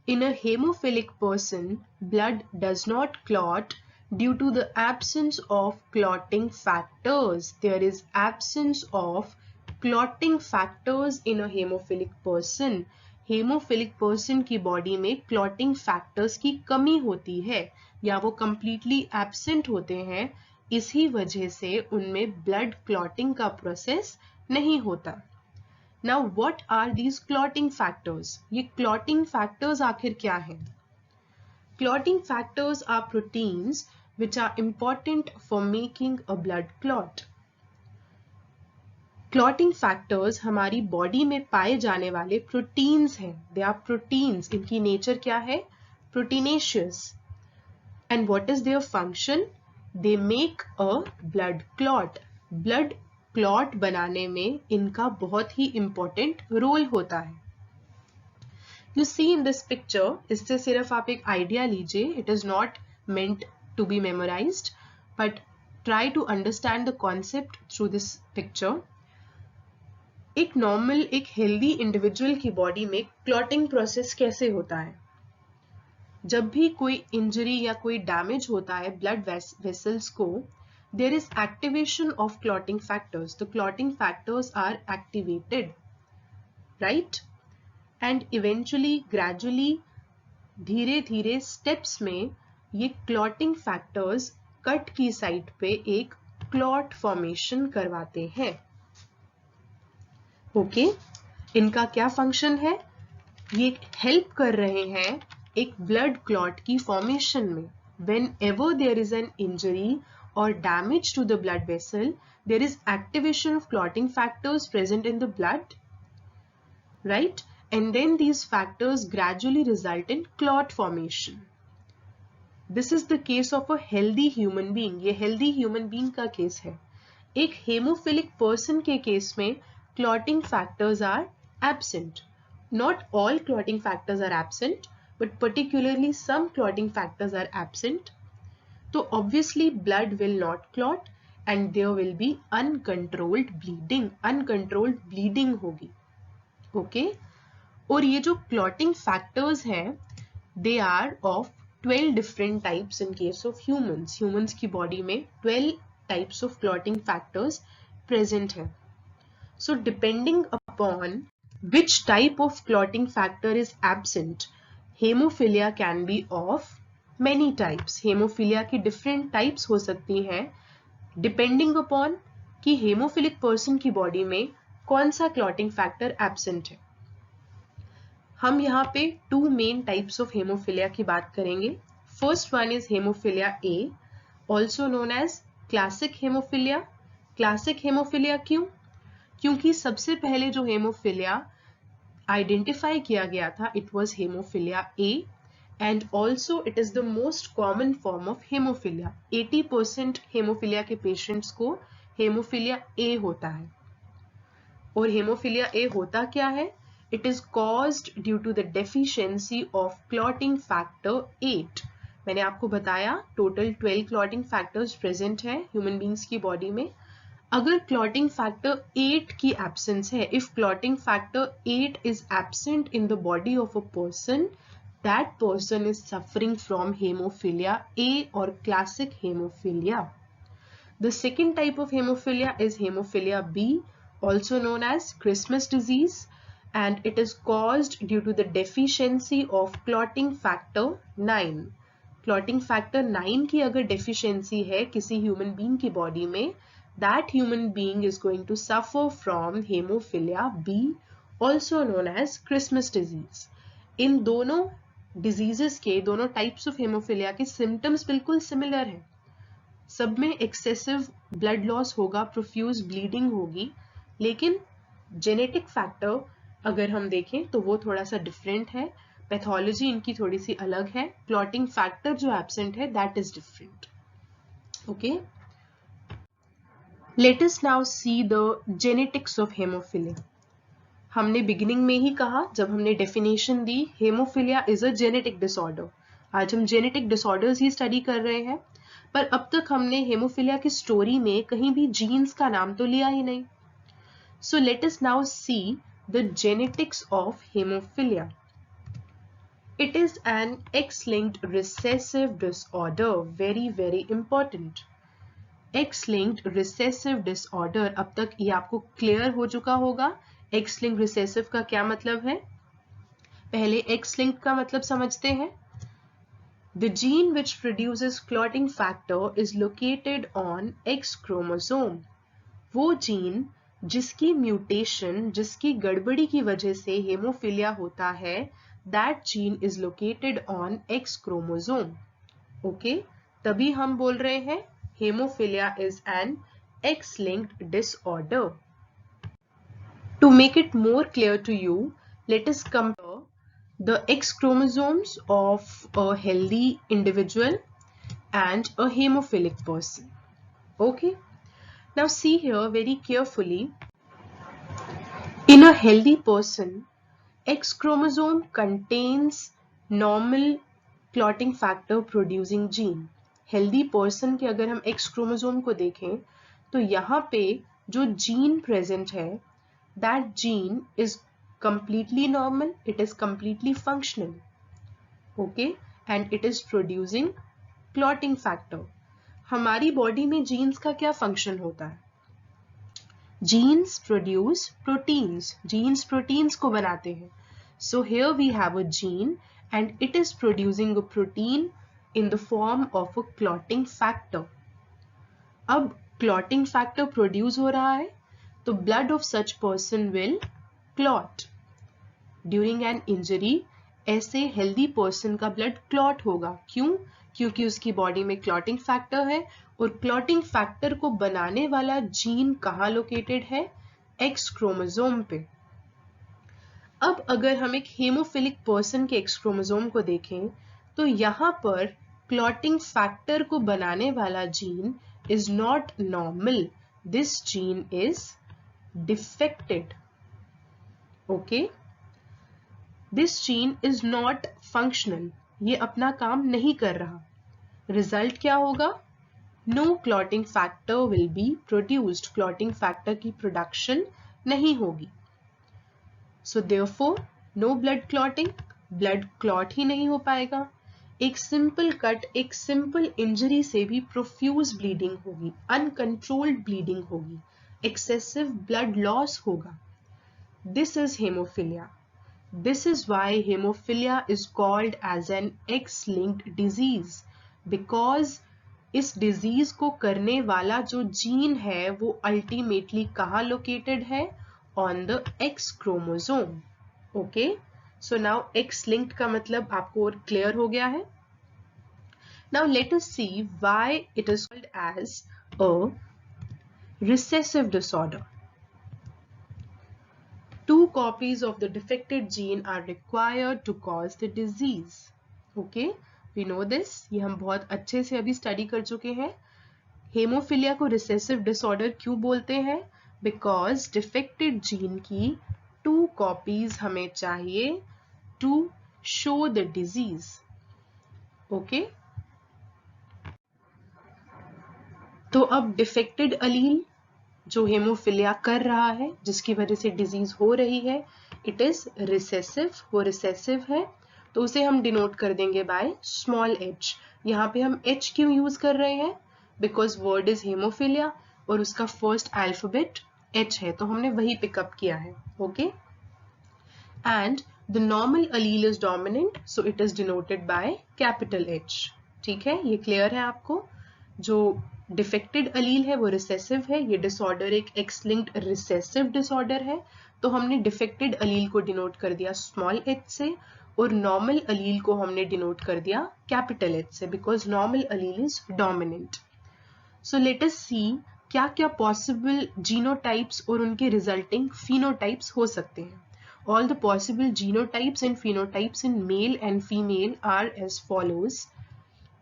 in a hemophilic person, blood does not clot due to the absence of clotting factors. There is absence of clotting factors in a hemophilic person. Hemophilic person की body में clotting factors की कमी होती है या वो completely absent होते हैं, इसी वजह से उनमें blood clotting का process नहीं होता. Now what are these clotting factors? ये clotting factors आखिर क्या हैं? Clotting factors are proteins which are important for making a blood clot. Clotting factors हमारी बॉडी में पाए जाने वाले प्रोटीन्स हैं. They are proteins. इनकी नेचर क्या है? Proteinaceous. And what is their function? They make a blood clot. Blood clot बनाने में इनका बहुत ही इंपॉर्टेंट रोल होता है. You see in this picture, इससे सिर्फ आप एक आइडिया लीजिए. It is not meant to be memorised, but try to understand the concept through this picture. एक नॉर्मल, एक हेल्दी इंडिविजुअल की बॉडी में क्लॉटिंग प्रोसेस कैसे होता है? जब भी कोई इंजरी या कोई डैमेज होता है ब्लड वेसल्स को, there is activation of clotting factors. The clotting factors are activated, right? And eventually, gradually, धीरे धीरे steps में ये clotting factors कट की साइड पे एक क्लॉट फॉर्मेशन करवाते हैं. ओके, इनका क्या फंक्शन है? ये हेल्प कर रहे हैं एक ब्लड क्लॉट की फॉर्मेशन में. Whenever there is an injury or damage to the blood vessel, there is activation of clotting factors present in the blood, right? And then these factors gradually result in clot formation. This is the case of a healthy human being. ये healthy human being का केस है. एक hemophilic person के केस में clotting factors are absent. Not all clotting factors are absent, but particularly some clotting factors are absent. So obviously blood will not clot and there will be uncontrolled bleeding. Uncontrolled bleeding होगी. Okay? और ये जो clotting factors हैं, they are of 12 different types in case of humans. Humans की body में 12 types of clotting factors present हैं. So depending upon which type of clotting factor is absent, hemophilia can be of many types. Haemophilia की different types हो सकती हैं depending upon कि हेमोफिलिक पर्सन की बॉडी में कौन सा क्लॉटिंग फैक्टर एब्सेंट है. हम यहाँ पे 2 मेन टाइप्स ऑफ हेमोफिलिया की बात करेंगे. First one is haemophilia A, also known as classic haemophilia. Classic haemophilia क्यों? क्योंकि सबसे पहले जो हेमोफिलिया आइडेंटिफाई किया गया था, it was haemophilia A. And also it is the most common form of hemophilia. 80% haemophilia के पेशेंट्स को हेमोफिलिया ए होता है. और हेमोफिलिया ए होता क्या है? It is caused due to the deficiency of clotting factor 8. मैंने आपको बताया टोटल 12 क्लॉटिंग फैक्टर्स प्रेजेंट हैं ह्यूमन बींग्स की बॉडी में. अगर क्लॉटिंग फैक्टर 8 की एब्सेंस है, if clotting factor 8 is absent in the body of a person, that person is suffering from hemophilia A or classic hemophilia. The second type of hemophilia is hemophilia B, also known as Christmas disease, and it is caused due to the deficiency of clotting factor 9. Clotting factor 9 की अगर डेफिशिएंसी है किसी ह्यूमन बीइंग की बॉडी में, that human being is going to suffer from haemophilia B, also known as Christmas disease. इन दोनों डिजीजेस के, दोनों टाइप्स ऑफ हेमोफिलिया के सिम्टम्स बिल्कुल सिमिलर है। सब में एक्सेसिव ब्लड लॉस होगा, प्रोफ्यूज ब्लीडिंग होगी, लेकिन जेनेटिक फैक्टर अगर हम देखें तो वो थोड़ा सा डिफरेंट है, पैथोलॉजी इनकी थोड़ी सी अलग है, क्लॉटिंग फैक्टर जो एब्सेंट है that is different. Okay, let us now see the genetics of haemophilia. हमने बिगिनिंग में ही कहा जब हमने definition the, haemophilia is a genetic disorder. आज हम जेनेटिक डिसऑर्डर्स ही स्टडी कर रहे हैं, पर अब तक हमने हेमोफिलिया की स्टोरी में कहीं भी जीन्स का नाम तो लिया ही नहीं। So let us now see the genetics of hemophilia. It is an X-linked recessive disorder, very important. X-linked recessive disorder, अब तक ये आपको क्लियर हो चुका होगा X-linked recessive का क्या मतलब है। पहले X-linked का मतलब समझते हैं। The gene which produces clotting factor is located on X chromosome. वो जीन जिसकी म्यूटेशन, जिसकी गड़बड़ी की वजह से हेमोफिलिया होता है, that gene is located on X chromosome. Okay, तभी हम बोल रहे हैं haemophilia is an X linked disorder. To make it more clear to you, let us compare the X chromosomes of a healthy individual and a hemophilic person. Okay, now see here very carefully. In a healthy person, X chromosome contains normal clotting factor producing gene. Healthy person के अगर हम X chromosome को देखें तो यहाँ पे जो gene present है, that gene is completely normal, it is completely functional, okay, and it is producing clotting factor. हमारी बॉडी में जीन्स का क्या फंक्शन होता है? Genes produce proteins, genes proteins को बनाते हैं। So here we have a gene and it is producing a protein in the form of a clotting factor. अब क्लॉटिंग फैक्टर प्रोड्यूस हो रहा है तो blood of such person will clot. During an injury ऐसे हेल्दी पर्सन का ब्लड क्लॉट होगा। क्यों? क्योंकि उसकी बॉडी में क्लॉटिंग फैक्टर है और क्लॉटिंग फैक्टर को बनाने वाला जीन कहाँ लोकेटेड है? एक्स क्रोमोसोम पे। अब अगर हम एक हेमोफिलिक पर्सन के एक्स क्रोमोसोम को देखें तो यहाँ पर क्लॉटिंग फैक्टर को बनाने वाला gene is not normal, this gene is defected. Okay, this gene is not functional, ये अपना काम नहीं कर रहा। रिजल्ट क्या होगा? No clotting factor will be produced, clotting factor की प्रोडक्शन नहीं होगी। So therefore no blood clotting, blood clot ही नहीं हो पाएगा। एक सिंपल कट, एक सिंपल इंजरी से भी प्रोफ्यूज ब्लीडिंग होगी, अनकंट्रोल्ड ब्लीडिंग होगी, एक्सेसिव ब्लड लॉस होगा। This is haemophilia. This is why hemophilia is called as an X-linked disease, because इस डिजीज को करने वाला जो जीन है वो अल्टीमेटली कहाँ लोकेटेड है? On the X chromosome. Okay, so now X linked का मतलब आपको और क्लियर हो गया है। Now let us see why it is called as a recessive disorder. Two copies of the defected gene are required to cause the disease. Okay, we know this. ये हम बहुत अच्छे से अभी स्टडी कर चुके हैं। हेमोफिलिया को रिसेसिव डिसऑर्डर क्यों बोलते हैं? बिकॉज डिफेक्टेड जीन की 2 कॉपीज हमें चाहिए to show the disease. Okay, तो अब डिफेक्टेड अलील जो हेमोफिलिया कर रहा है, जिसकी वजह से डिजीज हो रही है, इट इज रिसेसिव। वो रिसेसिव है तो उसे हम डिनोट कर देंगे बाय स्मॉल h। यहाँ पे हम h क्यों यूज कर रहे हैं? बिकॉज वर्ड इज हेमोफिलिया और उसका फर्स्ट अल्फाबेट h है, तो हमने वही पिकअप किया है। Okay, and the normal allele is dominant, so it is denoted by capital H। ठीक है, ये क्लियर है आपको? जो डिफेक्टेड अलील है वो रिसेसिव है, ये डिसऑर्डर एक एक्स लिंक्ड रिसेसिव डिसऑर्डर है, तो हमने डिफेक्टेड अलील को डिनोट कर दिया स्मॉल h से, और नॉर्मल अलील को हमने डिनोट कर दिया कैपिटल H से, because normal allele is dominant. So let us see क्या क्या पॉसिबल जीनोटाइप्स और उनके रिजल्टिंग phenotypes हो सकते हैं। All the possible genotypes and phenotypes in male and female are as follows.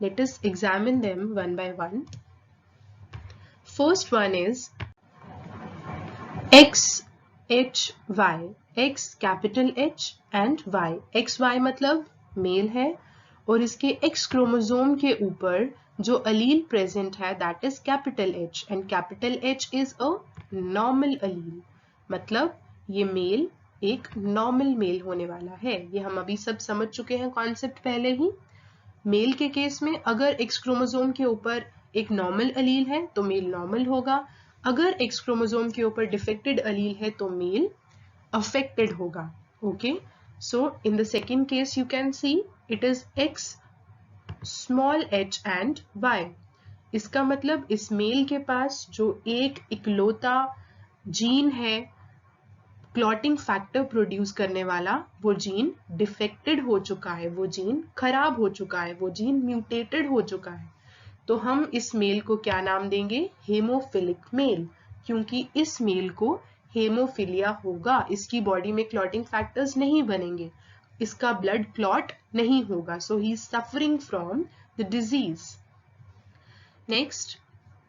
Let us examine them one by one. First one is XHY, X capital H and Y. XY मतलब मेल है और इसके X क्रोमोसोम के ऊपर जो अलील प्रेजेंट है that is capital H and capital H is a normal allele, मतलब ये मेल एक नॉर्मल मेल होने वाला है। ये हम अभी सब समझ चुके हैं कॉन्सेप्ट पहले ही। मेल के केस में अगर एक्स क्रोमोसोम के ऊपर एक नॉर्मल अलील है तो मेल नॉर्मल होगा, अगर एक्स क्रोमोसोम के ऊपर डिफेक्टेड अलील है तो मेल अफेक्टेड होगा। Okay, so in the second case you can see it is x small h and y। इसका मतलब इस मेल के पास जो एक इकलौता जीन है क्लॉटिंग फैक्टर प्रोड्यूस करने वाला, वो जीन डिफेक्टेड हो चुका है, वो जीन खराब हो चुका है, वो जीन म्यूटेटेड हो चुका है। तो हम इस मेल को क्या नाम देंगे? हेमोफिलिक मेल, क्योंकि इस मेल को हेमोफिलिया होगा, इसकी बॉडी में क्लॉटिंग फैक्टर्स नहीं बनेंगे, इसका ब्लड क्लॉट नहीं होगा, so he is suffering from the disease. Next,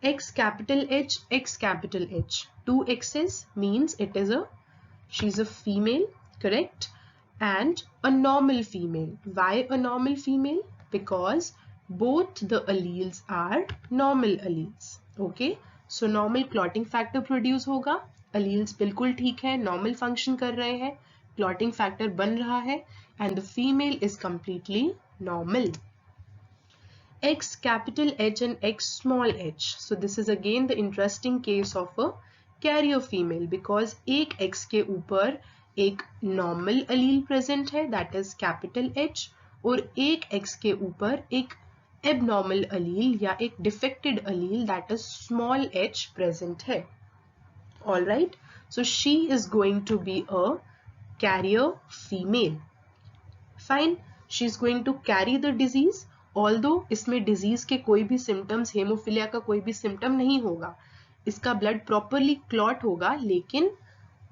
X capital H, X capital H, 2 X's means it is a, she's a female, correct, and a normal female. Why a normal female? Because both the alleles are normal alleles. Okay, so normal clotting factor produce होगा, alleles बिल्कुल ठीक है, normal function कर रहे हैं, clotting factor बन रहा है, and the female is completely normal. X capital H and X small h. So this is again the interesting case of a carrier female, because एक X के ऊपर एक normal allele present है that is capital H, और एक X के ऊपर एक abnormal allele या एक defected allele that is small h present है. Alright, so she is going to be a carrier female. Fine, she is going to carry the disease. Although इसमें डिजीज के कोई भी सिम्टम्स, हेमोफिलिया का कोई भी सिम्टम नहीं होगा, इसका ब्लड प्रॉपरली क्लॉट होगा, लेकिन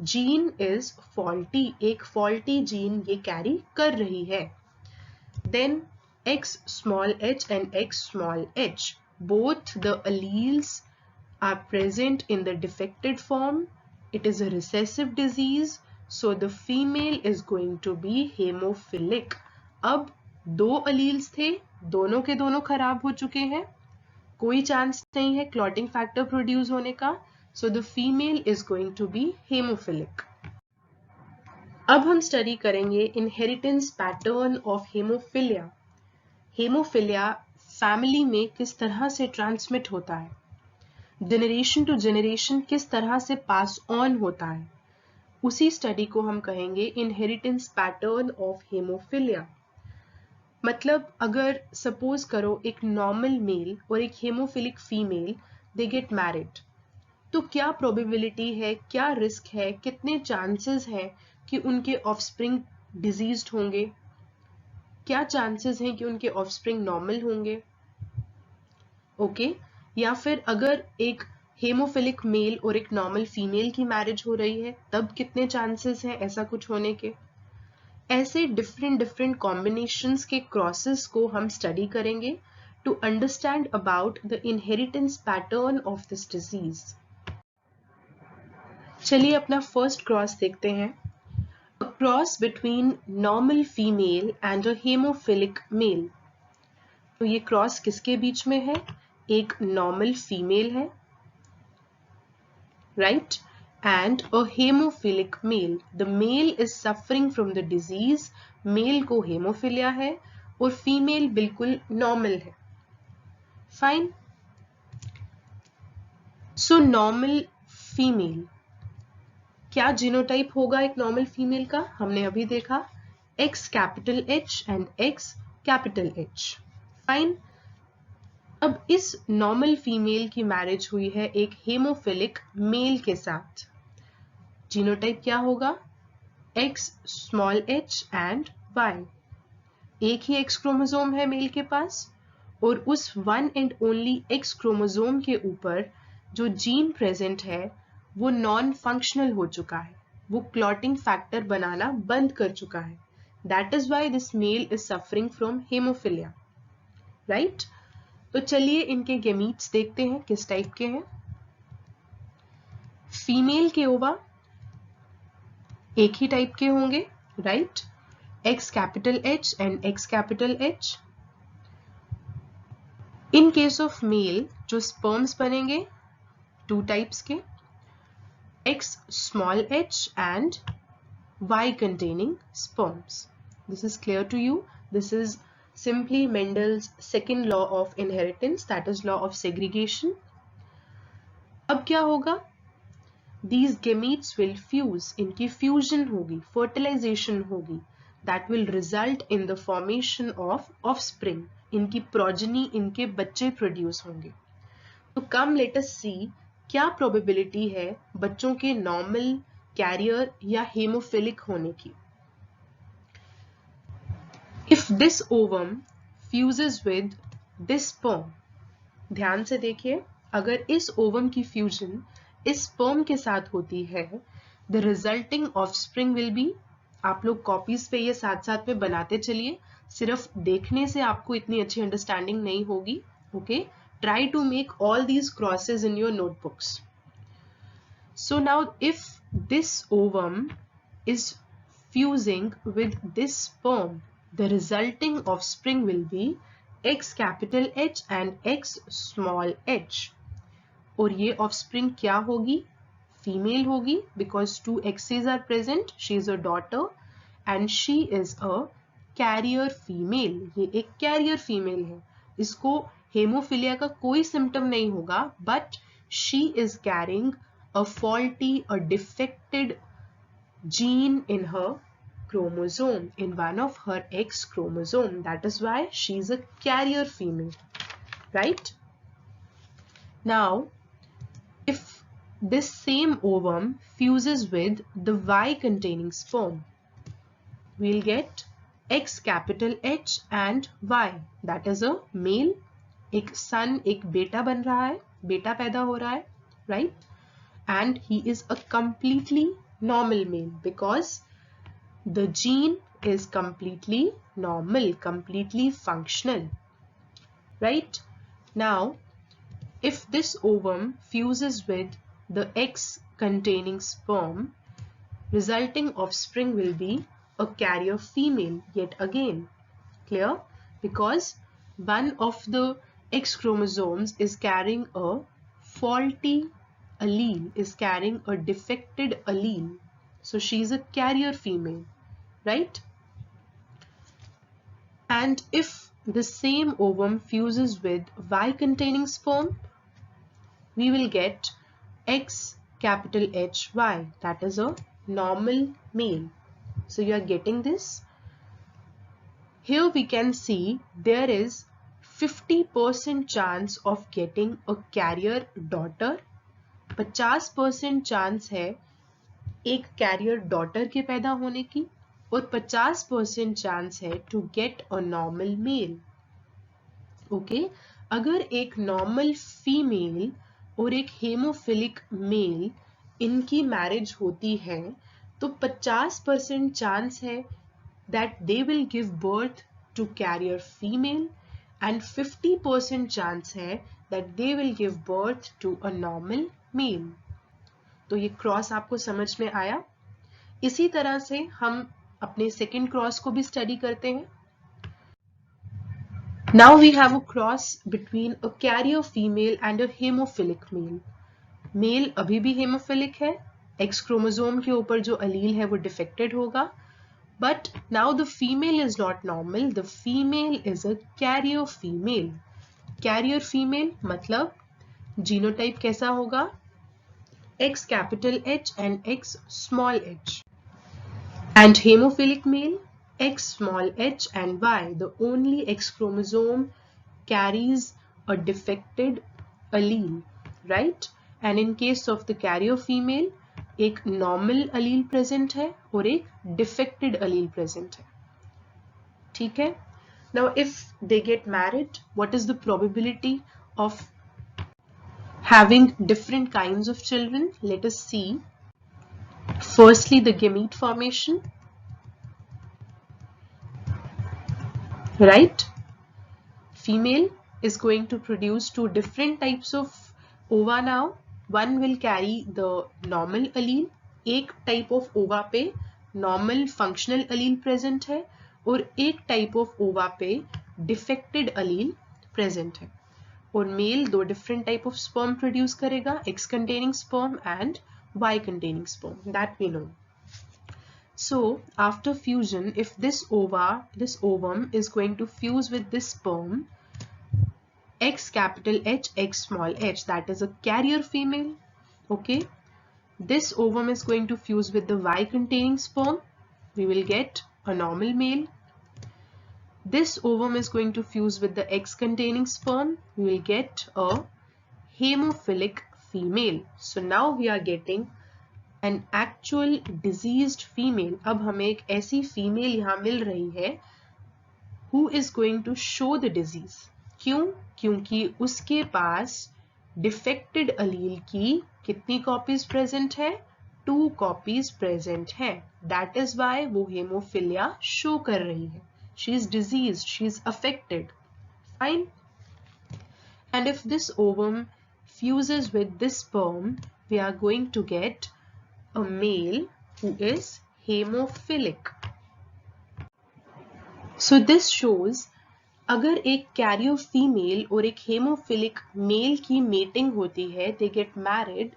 जीन इज फॉल्टी, एक फॉल्टी जीन ये कैरी कर रही है। Then X small h and X small h, both the alleles are present in the defected form. It is a recessive disease, so the female is going to be hemophilic. अब दो अलील्स थे, दोनों के दोनों खराब हो चुके हैं, कोई चांस नहीं है क्लॉटिंग फैक्टर प्रोड्यूस होने का, so the female is going to be haemophilic. अब हम स्टडी करेंगे inheritance pattern of haemophilia. Haemophilia family में किस तरह से ट्रांसमिट होता है, जनरेशन टू जनरेशन किस तरह से पास ऑन होता है, उसी स्टडी को हम कहेंगे इनहेरिटेंस पैटर्न ऑफ हेमोफिलिया। मतलब अगर सपोज करो एक नॉर्मल मेल और एक haemophilic female they get married, तो क्या प्रोबेबिलिटी है, क्या रिस्क है, कितने चांसेस हैं कि उनके ऑफस्प्रिंग डिजीज्ड होंगे, क्या चांसेस हैं कि उनके ऑफस्प्रिंग नॉर्मल होंगे। ओके, या फिर अगर एक हेमोफिलिक मेल और एक नॉर्मल फीमेल की मैरिज हो रही है तब कितने चांसेस हैं ऐसा कुछ होने के। ऐसे डिफरेंट कॉम्बिनेशंस के क्रॉसेस को हम स्टडी करेंगे to understand about the inheritance pattern of this disease. चलिए अपना फर्स्ट क्रॉस देखते हैं, a cross between normal female and a haemophilic male. तो ये क्रॉस किसके बीच में है, एक नॉर्मल फीमेल है, right, and a hemophilic male. The male is suffering from the disease. Male को हेमोफिलिया है और फीमेल बिल्कुल नॉर्मल है। फाइन, सो नॉर्मल फीमेल, क्या जीनोटाइप होगा एक नॉर्मल फीमेल का, हमने अभी देखा X capital H and X capital H। Fine, अब इस नॉर्मल फीमेल की मैरिज हुई है एक हेमोफिलिक मेल के साथ। जीनोटाइप क्या होगा? X small h and Y। एक ही X क्रोमोसोम है मेल के पास और उस one and only X chromosome के ऊपर जो जीन प्रेजेंट है वो नॉन फंक्शनल हो चुका है, वो क्लॉटिंग फैक्टर बनाना बंद कर चुका है। That is why this male is suffering from haemophilia, right? तो चलिए इनके गेमीट्स देखते हैं किस टाइप के हैं। फीमेल के ओवा एक ही टाइप के होंगे, right? X capital H and X capital H। In case of male जो स्पर्म्स बनेंगे टू टाइप्स के, X small h and Y containing sperms. This is clear to you. This is simply Mendel's second law of inheritance, that is law of segregation. अब क्या होगा? These gametes will fuse. इनकी fusion होगी, fertilization होगी. That will result in the formation of offspring. इनकी progeny, इनके बच्चे produce होंगे। तो come let us see क्या प्रोबेबिलिटी है बच्चों के नॉर्मल, कैरियर या हेमोफिलिक होने की। If this ovum fuses with this sperm, ध्यान से देखिए, अगर इस ओवम की फ्यूजन इस स्पर्म के साथ होती है, the resulting offspring will be, आप लोग कॉपीज पे ये साथ साथ में बनाते चलिए, सिर्फ देखने से आपको इतनी अच्छी अंडरस्टैंडिंग नहीं होगी, okay? Try to make all these crosses in your notebooks. So now if this ovum is fusing with this sperm, the resulting offspring will be X capital H and X small h. और ये offspring क्या होगी? Female होगी because two X's are present. She is a daughter and she is a carrier female. ये एक carrier female है, इसको हेमोफिलिया का कोई सिम्टम नहीं होगा, but she is carrying a faulty, a defected gene in her chromosome, in one of her X chromosome. That is why she is a carrier female, right? Now, if this same ovum fuses with the Y containing sperm, we'll get X capital H and Y. That is a male. एक सन, एक बेटा बन रहा है, बेटा पैदा हो रहा है, right? And he is a completely normal male because the gene is completely normal, completely functional, right? Now if this ovum fuses with the X containing sperm, resulting offspring will be a carrier female yet again. Clear? Because one of the X chromosomes is carrying a faulty allele, is carrying a defected allele. So she is a carrier female, right? And if the same ovum fuses with Y containing sperm, we will get X capital HY. That is a normal male. So you are getting this? Here we can see there is 50% chance of getting a carrier daughter, 50% chance है एक कैरियर डॉटर के पैदा होने की, और 50% चांस है to get a normal male, okay? अगर एक नॉर्मल फीमेल और एक हेमोफिलिक मेल इनकी मैरिज होती है तो 50% चांस है that they will give birth to carrier female and 50% chance है that they will give birth to a normal male. तो ये क्रॉस आपको समझ में आया? इसी तरह से हम अपने सेकेंड क्रॉस को भी स्टडी करते हैं। Now we have a cross between a carrier female and a hemophilic male. Male अभी भी हेमोफिलिक है, X क्रोमोसोम के ऊपर जो अलील है वो डिफेक्टेड होगा, but now the female is not normal, the female is a carrier female. Carrier female मतलब जीनोटाइप कैसा होगा? X capital H and X small h. And hemophilic male, X small h and Y. The only X chromosome carries a defected allele, right? And in case of the carrier female, एक normal allele present है और एक defected allele present है. ठीक है? Now if they get married, what is the probability of having different kinds of children? Let us see. Firstly, the gamete formation, right? Female is going to produce two different types of ova now. One will carry the normal allele. एक type of ova पे normal functional allele present है और एक type of ova पे defected allele present है. और मेल दो different type of sperm produce करेगा, X containing sperm and Y containing sperm, that we know. So after fusion, if this ovum is going to fuse with this sperm, X capital H, X small h, that is a carrier female, okay? This ovum is going to fuse with the Y containing sperm, we will get a normal male. This ovum is going to fuse with the X containing sperm, we will get a hemophilic female. So now we are getting an actual diseased female. अब हमें एक ऐसी female यहाँ मिल रही है who is going to show the disease. क्यों? क्योंकि उसके पास defected allele की कितनी copies present है? 2 copies present है. That is why वो hemophilia show कर रही है. She is diseased, she is affected. Fine. And if this ovum fuses with this sperm, we are going to get a male who is hemophilic. So this shows अगर एक carrier female और एक hemophilic male की mating होती है, they get married,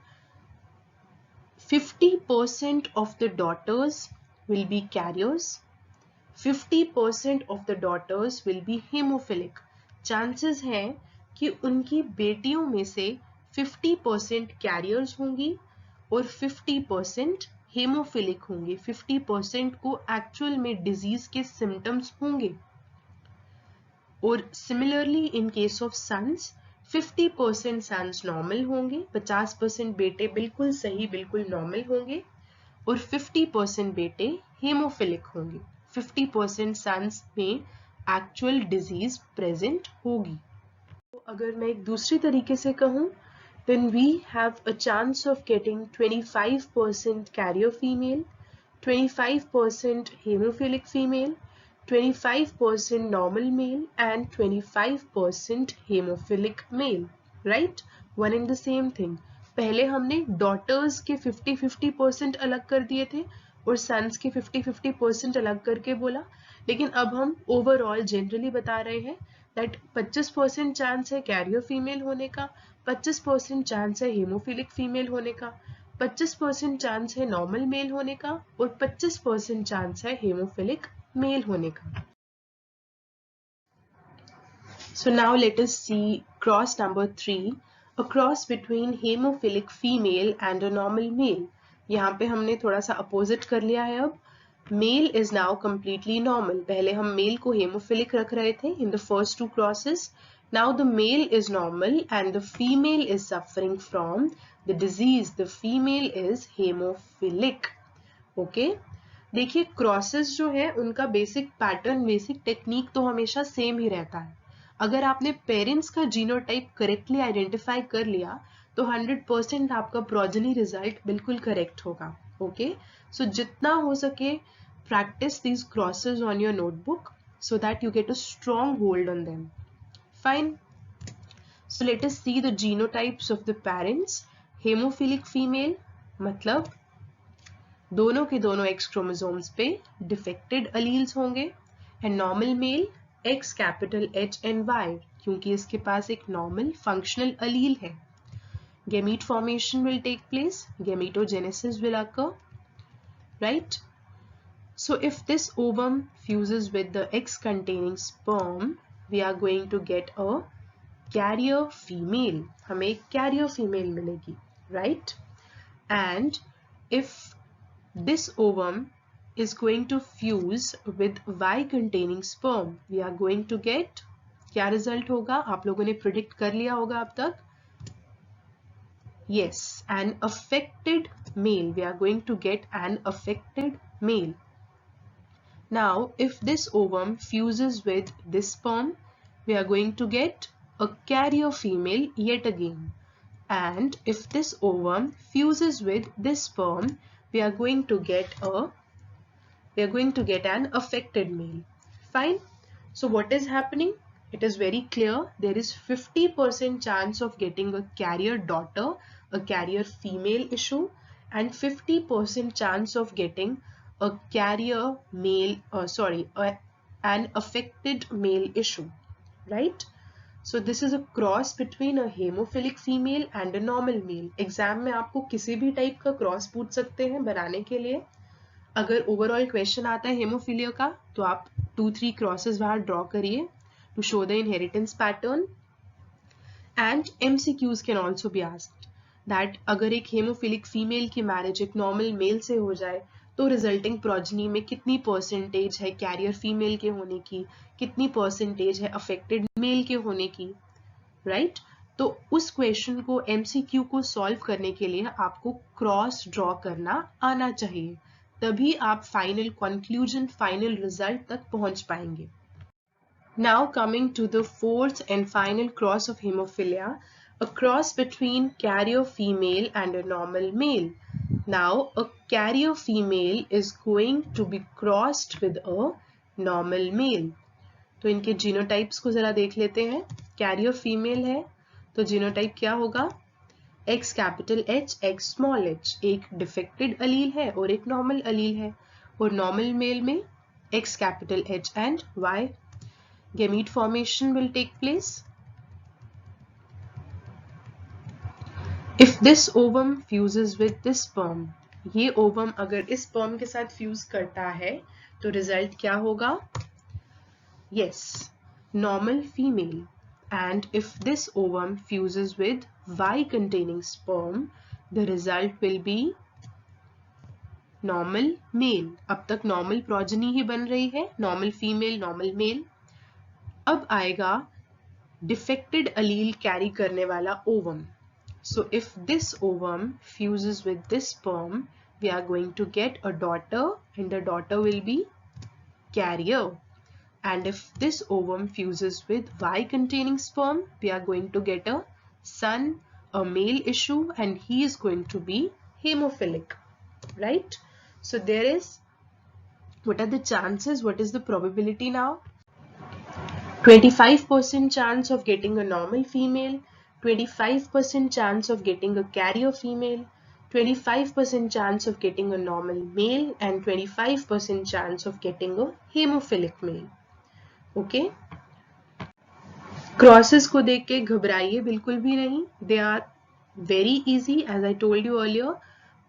50% of the daughters will be carriers, 50% of the daughters will be hemophilic. Chances हैं कि उनकी बेटियों में से 50% carriers होंगी और 50% हेमोफिलिक होंगे. 50% को एक्चुअल में डिजीज के सिम्टम्स होंगे. और similarly in case of sons, 50% sons normal होंगे, 50% बेटे बिल्कुल सही बिल्कुल नॉर्मल होंगे और 50% बेटे हेमोफिलिक होंगे. 50% सन्स में एक्चुअल डिजीज प्रेजेंट होगी. तो अगर मैं एक दूसरी तरीके से कहूँ, then we have a chance of getting 25% carrier female, 25% hemophilic female, 25% normal male and 25% hemophilic male, right? One and the same thing. पहले हमने daughters के 50-50% अलग कर दिए थे और sons के 50-50% अलग करके बोला, लेकिन अब हम overall generally बता रहे हैं that 25% चांस है कैरियर फीमेल होने का, 25% चांस है हेमोफिलिक फीमेल होने का, 25% चांस है नॉर्मल मेल होने का और 25% चांस है हेमोफिलिक मेल होने का. So now let us see cross number 3, a cross between hemophilic female and a normal male. यहाँ पे हमने थोड़ा सा अपोजिट कर लिया है. अब male is now completely normal. पहले हम male को hemophilic रख रहे थे in the first two crosses. Now the male is normal and the female is suffering from the disease. The female is hemophilic. Okay? देखिए क्रॉसेस जो है उनका बेसिक पैटर्न, बेसिक टेक्निक तो हमेशा सेम ही रहता है. अगर आपने पेरेंट्स का जीनोटाइप करेक्टली आइडेंटिफाई कर लिया तो 100% आपका प्रोजेनी रिजल्ट बिल्कुल करेक्ट होगा. ओके, सो जितना हो सके practice these crosses on your notebook so that you get a strong hold on them. Fine. So let us see the genotypes of the parents. Hemophilic female मतलब दोनों के दोनों X chromosomes पे defected alleles होंगे, and normal male X capital H and Y क्योंकि इसके पास एक normal functional allele है. Gamete formation will take place, gametogenesis will occur, right? So if this ovum fuses with the X containing sperm, we are going to get a carrier female. हमें एक carrier female मिलेगी, right? And if this ovum is going to fuse with Y containing sperm, we are going to get क्या रिजल्ट होगा? आप लोगों ने प्रिडिक्ट कर लिया होगा अब तक. Yes, an affected male. We are going to get an affected male. Now, if this ovum fuses with this sperm, we are going to get a carrier female yet again. And if this ovum fuses with this sperm, we are going to get an affected male. Fine. So what is happening? It is very clear. There is 50% chance of getting a carrier daughter, a carrier female issue, and 50% chance of getting a carrier male, an affected male issue, right? So this is a cross between a hemophilic female and a normal male. Exam में आपको किसी भी टाइप का क्रॉस पूछ सकते हैं बनाने के लिए. अगर ओवरऑल क्वेश्चन आता है हेमोफिलिया का तो आप 2-3 क्रॉसेस बाहर ड्रॉ करिए to show the inheritance pattern. And MCQs can also be asked that अगर एक हेमोफिलिक फीमेल की मैरिज एक नॉर्मल मेल से हो जाए तो रिजल्टिंग प्रोजनी में कितनी परसेंटेज है कैरियर फीमेल के होने की, कितनी परसेंटेज है अफेक्टेड मेल के होने की, राइट? तो उस क्वेश्चन को MCQ को सॉल्व करने के लिए आपको क्रॉस ड्रॉ करना आना चाहिए, तभी आप फाइनल कंक्लूजन, फाइनल रिजल्ट तक पहुंच पाएंगे. Now coming to the fourth and final cross of hemophilia, a cross between carrier female and a normal male. Now a carrier female is going to be crossed with a normal male. तो इनके जीनोटाइप्स को जरा देख लेते हैं. कैरियर फीमेल है तो जीनोटाइप क्या होगा? X capital H, X small h. एक डिफेक्टेड अलील है और एक नॉर्मल अलील है. और नॉर्मल मेल में X capital H and Y. Gamete formation will take place. If this ovum fuses with this sperm, ये ovum अगर इस sperm के साथ fuse करता है तो result क्या होगा? Yes, normal female. And if this ovum fuses with Y containing sperm, the result will be normal male. अब तक normal progeny ही बन रही है, normal female, normal male. अब आएगा डिफेक्टेड अलील कैरी करने वाला ovum. So if this ovum fuses with this sperm, we are going to get a daughter and the daughter will be carrier. And if this ovum fuses with Y containing sperm, we are going to get a son, a male issue, and he is going to be haemophilic, right? So there is, what are the chances, what is the probability now? 25% chance of getting a normal female, 25% chance of getting a carrier female, 25% chance of getting a normal male, and 25% chance of getting a hemophilic male. Okay? Crosses को देख के घबराइए बिल्कुल भी नहीं. They are very easy, as I told you earlier.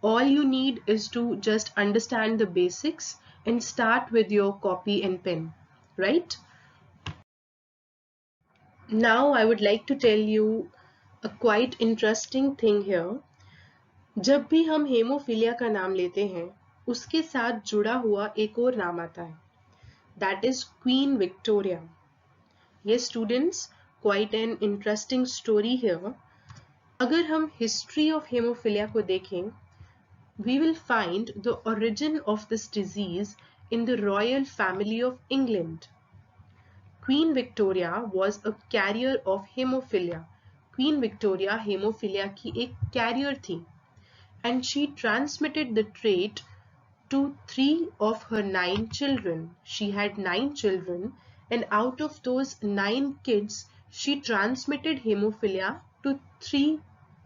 All you need is to just understand the basics and start with your copy and pen, right? Now I would like to tell you a quite interesting thing here. जब भी हम हेमोफिलिया का नाम लेते हैं उसके साथ जुड़ा हुआ एक और नाम आता है, that is Queen Victoria. Yes students, quite an interesting story here. अगर हम history of hemophilia को देखें, we will find the origin of this disease in the royal family of England. Queen Victoria was a carrier of hemophilia. Queen Victoria hemophilia की एक carrier थी, and she transmitted the trait to 3 of her 9 children. She had 9 children, and out of those 9 kids, she transmitted hemophilia to 3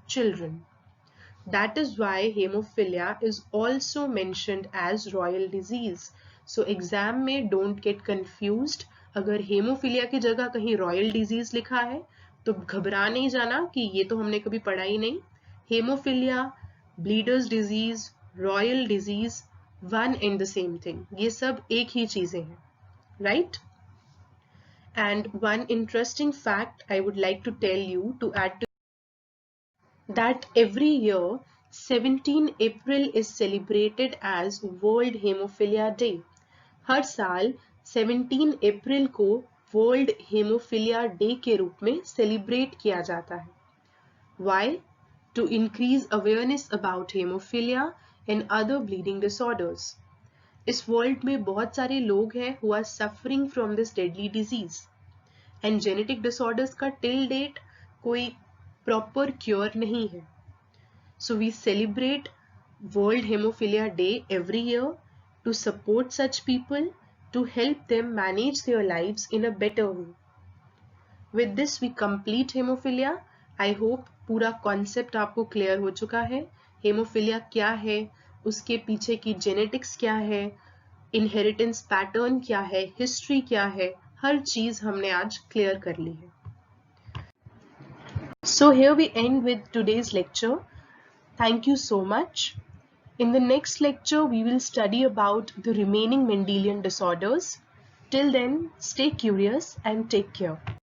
children. That is why hemophilia is also mentioned as royal disease. So exam में don't get confused. अगर हेमोफिलिया की जगह कहीं रॉयल डिजीज लिखा है तो घबरा नहीं जाना कि ये तो हमने कभी पढ़ा ही नहीं. Hemophilia, bleeders disease, royal disease, one and the same thing. ये सब एक ही चीजें हैं, right? And one interesting fact I would like to tell you to add that every year 17 April is celebrated as World Hemophilia Day. हर साल 17 अप्रैल को वर्ल्ड हेमोफिलिया डे के रूप में सेलिब्रेट किया जाता है। Why? To increase awareness about hemophilia and other bleeding disorders. इस वर्ल्ड में बहुत सारे लोग हैं who are suffering from this deadly disease. And genetic disorders का till date कोई proper cure नहीं है. So we celebrate World Hemophilia Day every year to support such people, to help them manage their lives in a better way. With this we complete hemophilia. I hope पूरा कॉन्सेप्ट आपको क्लियर हो चुका है। हेमोफिलिया क्या है, उसके पीछे की जेनेटिक्स क्या है, इनहेरिटेंस पैटर्न क्या है, हिस्ट्री क्या है, हर चीज हमने आज क्लियर कर ली है। So here we end with today's lecture. Thank you so much. In the next lecture, we will study about the remaining Mendelian disorders. Till then, stay curious and take care.